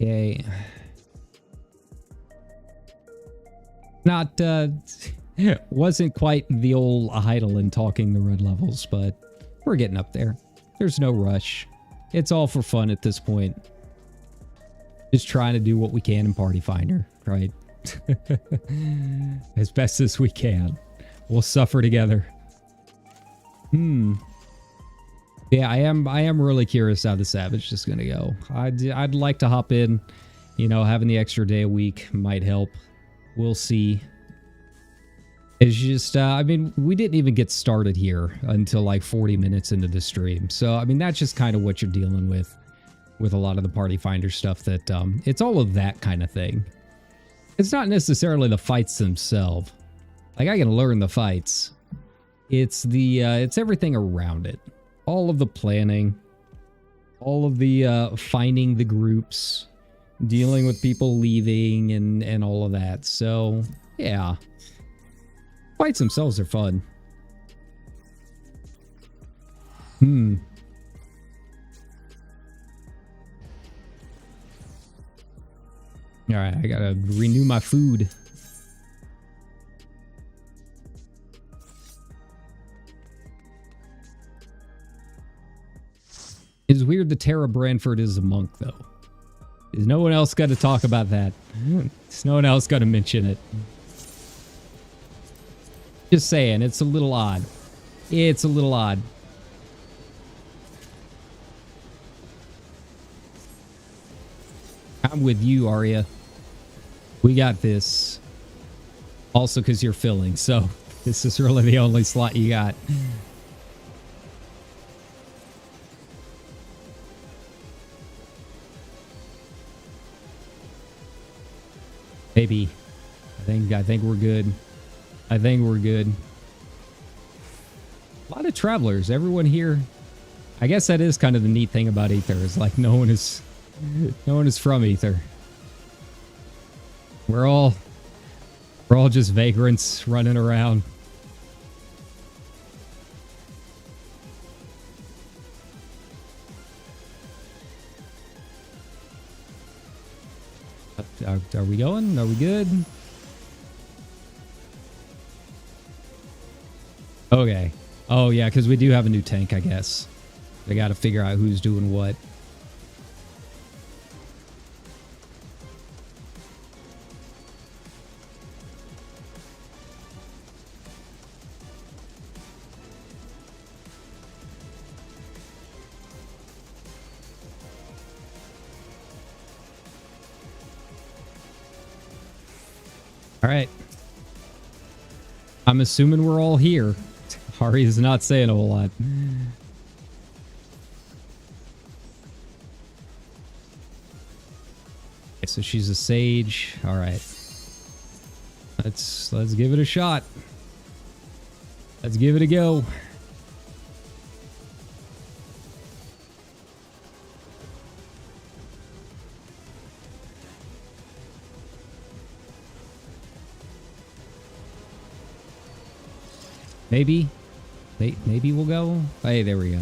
Okay. Not, wasn't quite the old Heidelin talking the red levels, but we're getting up there. There's no rush. It's all for fun at this point. Just trying to do what we can in Party Finder, right? As best as we can. We'll suffer together. Yeah, I am really curious how the Savage is gonna go. I'd like to hop in. You know, having the extra day a week might help. We'll see. It's just, I mean, we didn't even get started here until like 40 minutes into the stream. So, I mean, that's just kind of what you're dealing with a lot of the Party Finder stuff, that it's all of that kind of thing. It's not necessarily the fights themselves. Like, I can learn the fights. It's it's everything around it. All of the planning, all of the finding the groups, dealing with people leaving and all of that. So, yeah. Fights themselves are fun. Alright, I gotta renew my food. It's weird that Tara Branford is a monk, though. Is no one else got to talk about that? Is no one else got to mention it? Just saying, it's a little odd. It's a little odd. I'm with you, Arya. We got this. Also because you're filling, so this is really the only slot you got. Maybe. I think we're good. I think we're good. A lot of travelers. Everyone here. I guess that is kind of the neat thing about Aether. Is like no one is from Aether. We're all just vagrants running around. Are we going? Are we good? Okay. Oh, yeah, because we do have a new tank, I guess. They got to figure out who's doing what. All right. I'm assuming we're all here. Hari is not saying a whole lot. Okay, so she's a sage. All right. Let's give it a shot. Let's give it a go. Maybe we'll go. Hey, there we go.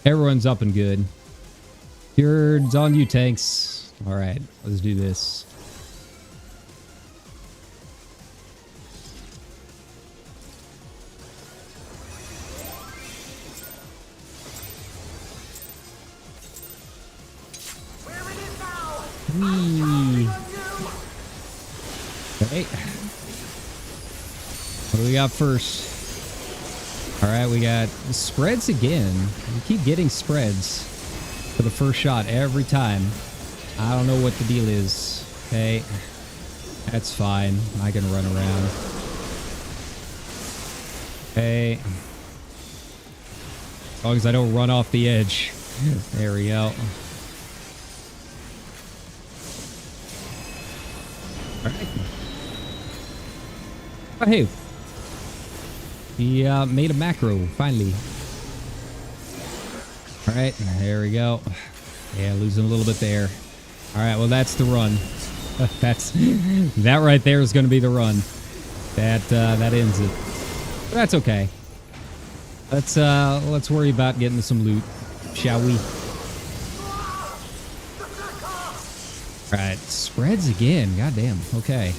Everyone's up and good. It's on you, tanks. All right, let's do this. Whee. Okay. What do we got first? All right, we got spreads again. We keep getting spreads for the first shot every time. I don't know what the deal is. Okay, that's fine. I can run around. Okay. As long as I don't run off the edge. There we go. All right. Oh, hey. He made a macro, finally. All right, there we go. Yeah, losing a little bit there. All right, well, that's the run. That right there is going to be the run. That ends it. But that's okay. Let's worry about getting some loot, shall we? All right, spreads again. Goddamn. Okay.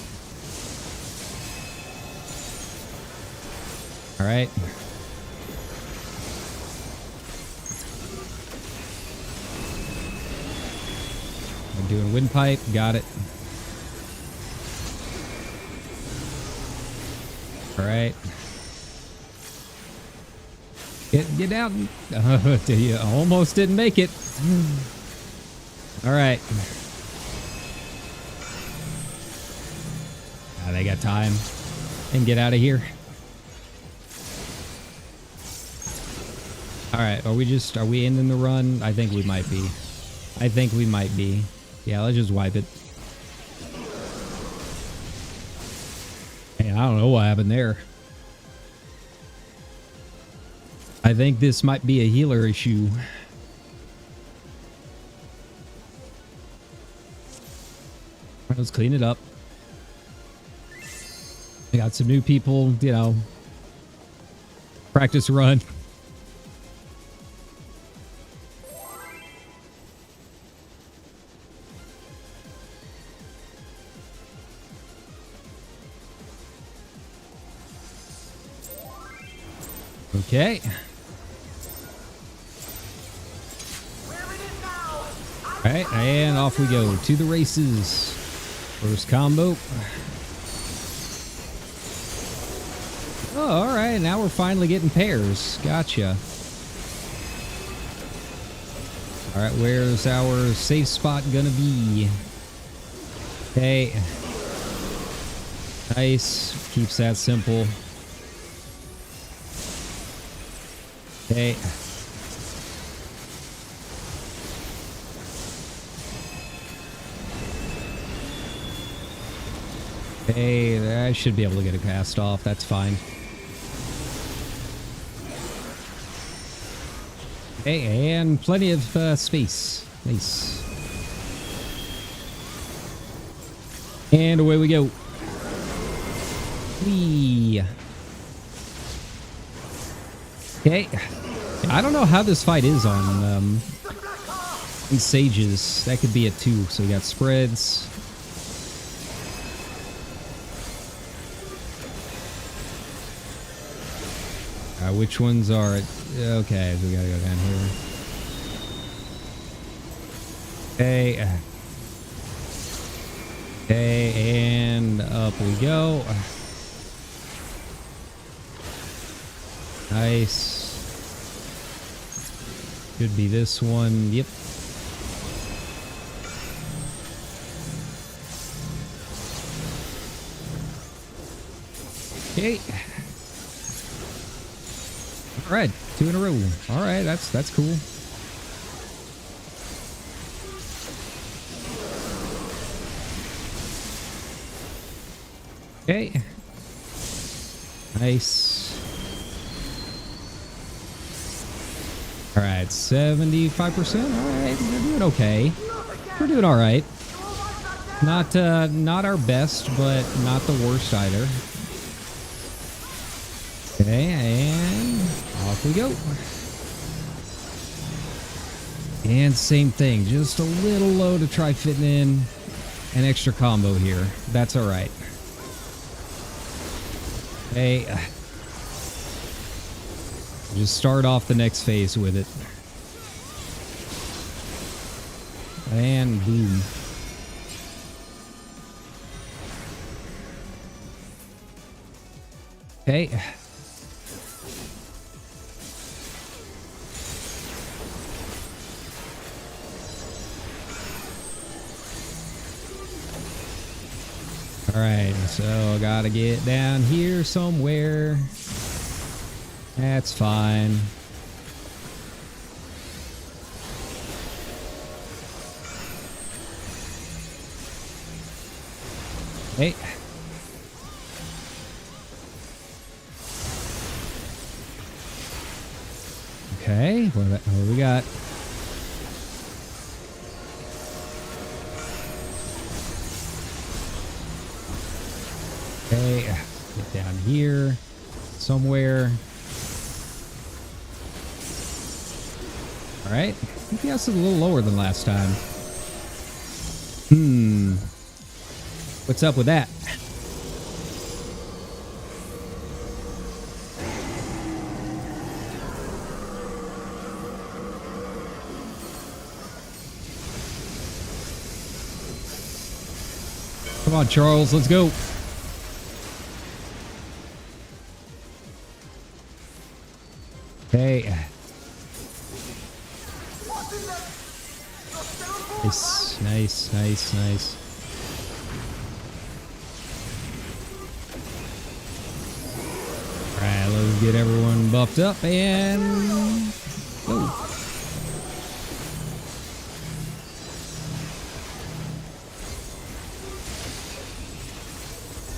All right. I'm doing windpipe. Got it. All right. Get out. You almost didn't make it. All right. Ah, they got time. And get out of here. Alright, are we ending the run? I think we might be. Yeah, let's just wipe it. Hey, I don't know what happened there. I think this might be a healer issue. Let's clean it up. We got some new people, you know. Practice run. Okay. Alright, and off we go to the races. First combo. Oh, alright, now we're finally getting pairs. Gotcha. Alright, where's our safe spot gonna be? Okay. Nice. Keeps that simple. Okay. Okay, I should be able to get a cast off. That's fine. Okay, and plenty of space. Nice. And away we go. Whee. Okay. I don't know how this fight is on Sages. That could be a 2. So we got spreads. Which ones are it? Okay, we gotta go down here. Okay. Okay, and up we go. Nice. Could be this one. Yep. Okay. All right, 2 in a row. All right, that's cool. Okay. Nice. All right, 75%. All right, we're doing okay. We're doing all right. Not our best, but not the worst either. Okay, and off we go. And same thing, just a little low to try fitting in an extra combo here. That's all right. Okay. Just start off the next phase with it. And boom. Okay. Alright, so I gotta get down here somewhere. That's fine. Hey. Okay, what do we got? Okay, get down here somewhere. All right, DPS is a little lower than last time. What's up with that? Come on, Charles, let's go. Okay. Nice, nice, nice, nice. get everyone buffed up and go.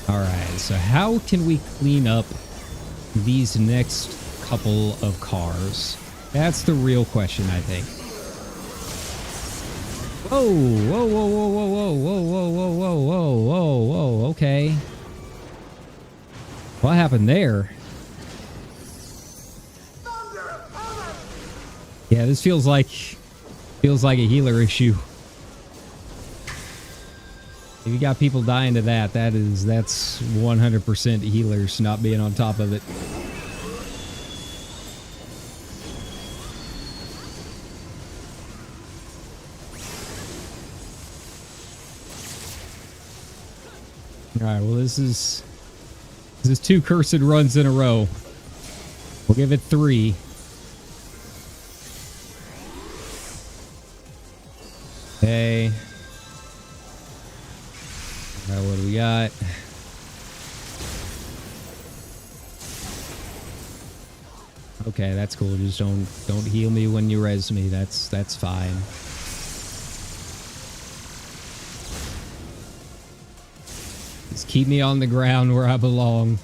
Alright, so how can we clean up these next couple of cars? That's the real question, I think. Whoa, whoa, whoa, whoa, whoa, whoa, whoa, whoa, whoa, whoa, whoa, whoa, whoa, okay. What happened there? Yeah, this feels like a healer issue. If you got people dying to that, that's 100% healers not being on top of it. All right, well, this is 2 cursed runs in a row. We'll give it 3. Okay. All right, what do we got? Okay, that's cool. Just don't heal me when you res me. That's fine. Just keep me on the ground where I belong.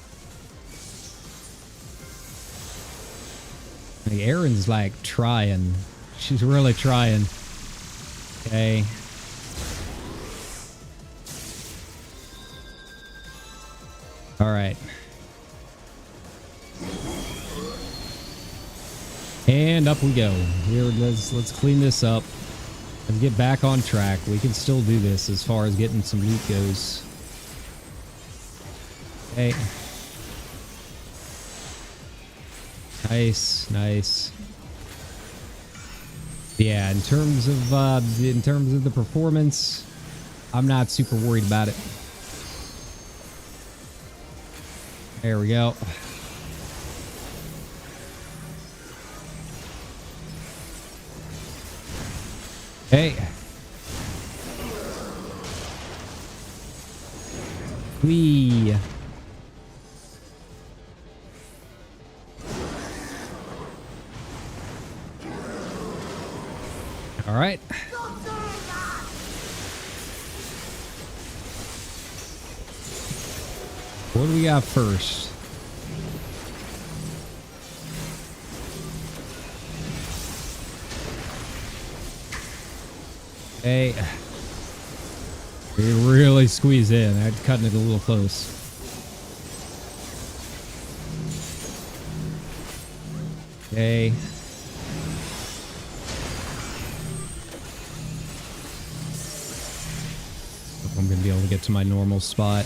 Like, Erin's like trying. She's really trying. Okay. All right. And up we go. Here, let's clean this up. Let's get back on track. We can still do this as far as getting some loot goes. Okay. Nice, nice. Yeah, in terms of the performance, I'm not super worried about it. There we go. Hey. Whee. All right. What do we got first? Hey. We really squeeze in. I'm cutting it a little close. Okay. I'm going to be able to get to my normal spot.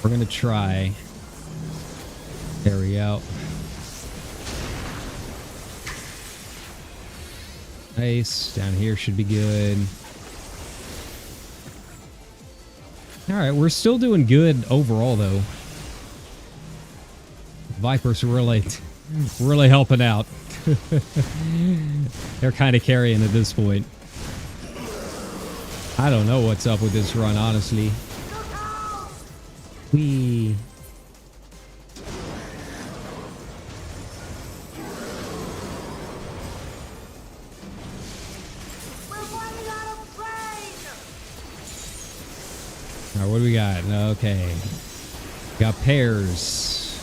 We're going to try. There we go. Nice. Down here should be good. Alright, we're still doing good overall, though. Viper's really helping out. They're kind of carrying at this point. I don't know what's up with this run, honestly. Whee. Alright, what do we got? Okay. Got pears.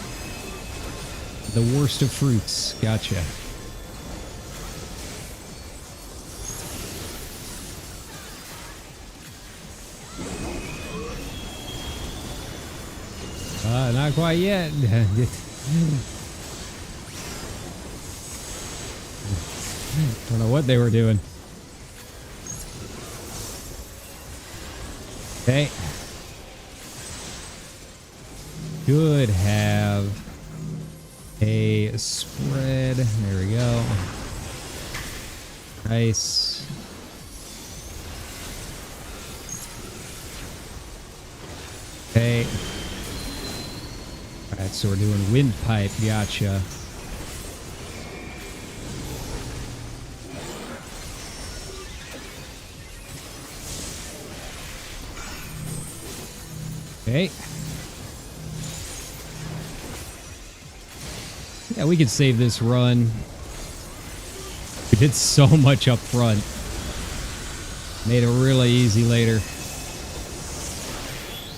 The worst of fruits. Gotcha. Not quite yet. Don't know what they were doing. Okay. Could have a spread. There we go. Nice. Okay. Alright, so we're doing windpipe. Gotcha. Okay. Yeah, we could save this run. We did so much up front. Made it really easy later.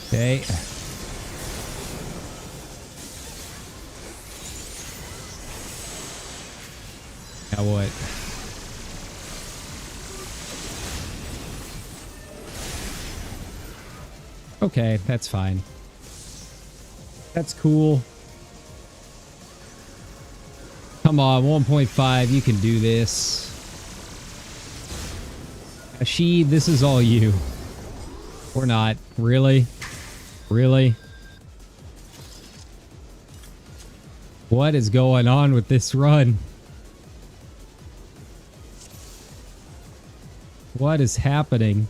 Okay. Now what? Okay, that's fine. That's cool. Come on, 1.5, you can do this. Ashid, this is all you. Or not. Really? Really? What is going on with this run? What is happening?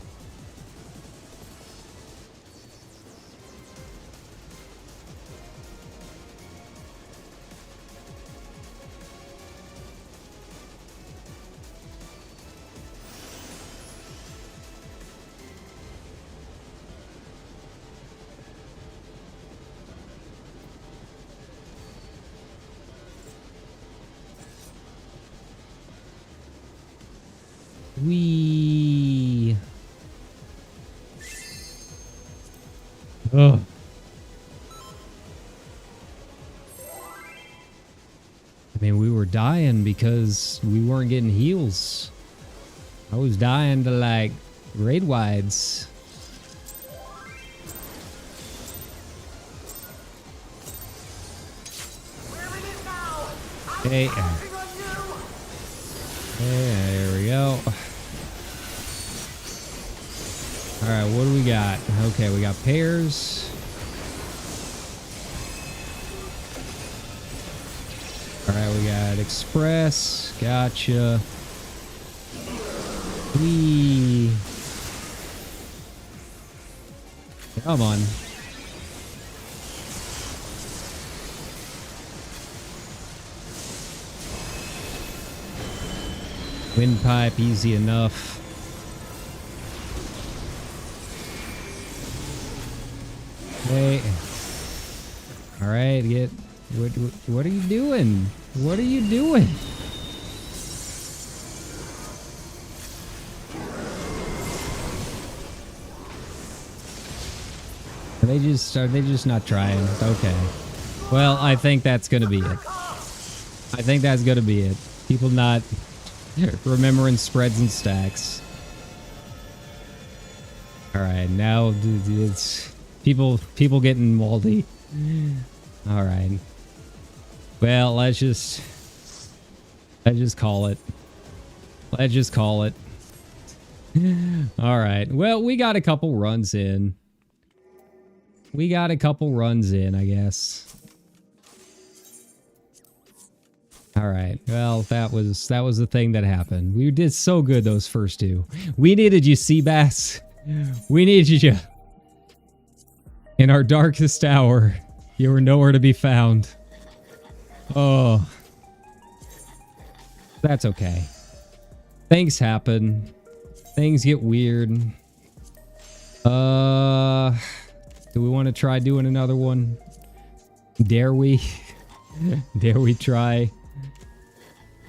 Wee. Ugh. I mean, we were dying because we weren't getting heals. I was dying to like raid wides. Okay. There we go. Alright, what do we got? Okay, we got pairs. Alright, we got express. Gotcha. Whee. Come on. Windpipe, easy enough. Okay. All right, get. What are you doing? What are you doing? Are they just not trying? Okay. Well, I think that's gonna be it. I think that's gonna be it. People not remembering spreads and stacks. All right, now it's people getting moldy. All right. Well, let's just call it. Let's just call it. All right. Well, we got a couple runs in. We got a couple runs in, I guess. All right. Well, that was the thing that happened. We did so good those first two. We needed you, Seabass. We needed you. In our darkest hour, you were nowhere to be found. Oh. That's okay. Things happen. Things get weird. Do we want to try doing another one? Dare we? Dare we try?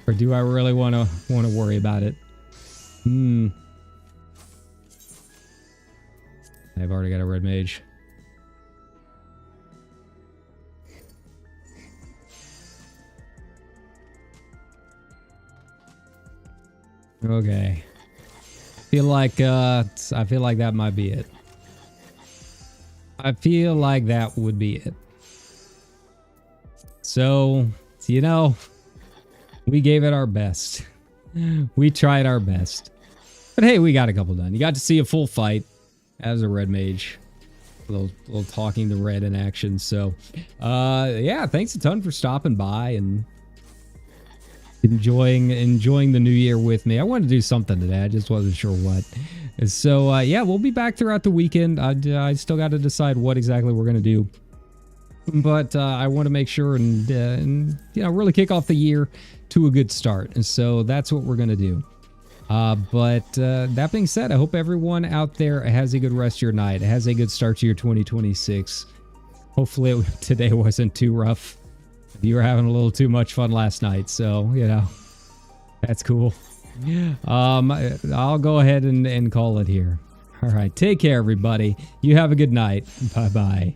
Or do I really want to worry about it? I've already got a red mage. Okay. I feel like that might be it. I feel like that would be it. So, you know, we gave it our best. We tried our best. But hey, we got a couple done. You got to see a full fight as a red mage. A little talking to red in action. So, yeah, thanks a ton for stopping by and enjoying the new year with me. I wanted to do something today. I just wasn't sure what. So, yeah, we'll be back throughout the weekend. I still got to decide what exactly we're going to do. But I want to make sure and you know, really kick off the year to a good start. And so that's what we're going to do. But that being said, I hope everyone out there has a good rest of your night, has a good start to your 2026. Hopefully today wasn't too rough. You were having a little too much fun last night, so, you know, that's cool. I'll go ahead and call it here. All right, take care, everybody. You have a good night. Bye-bye.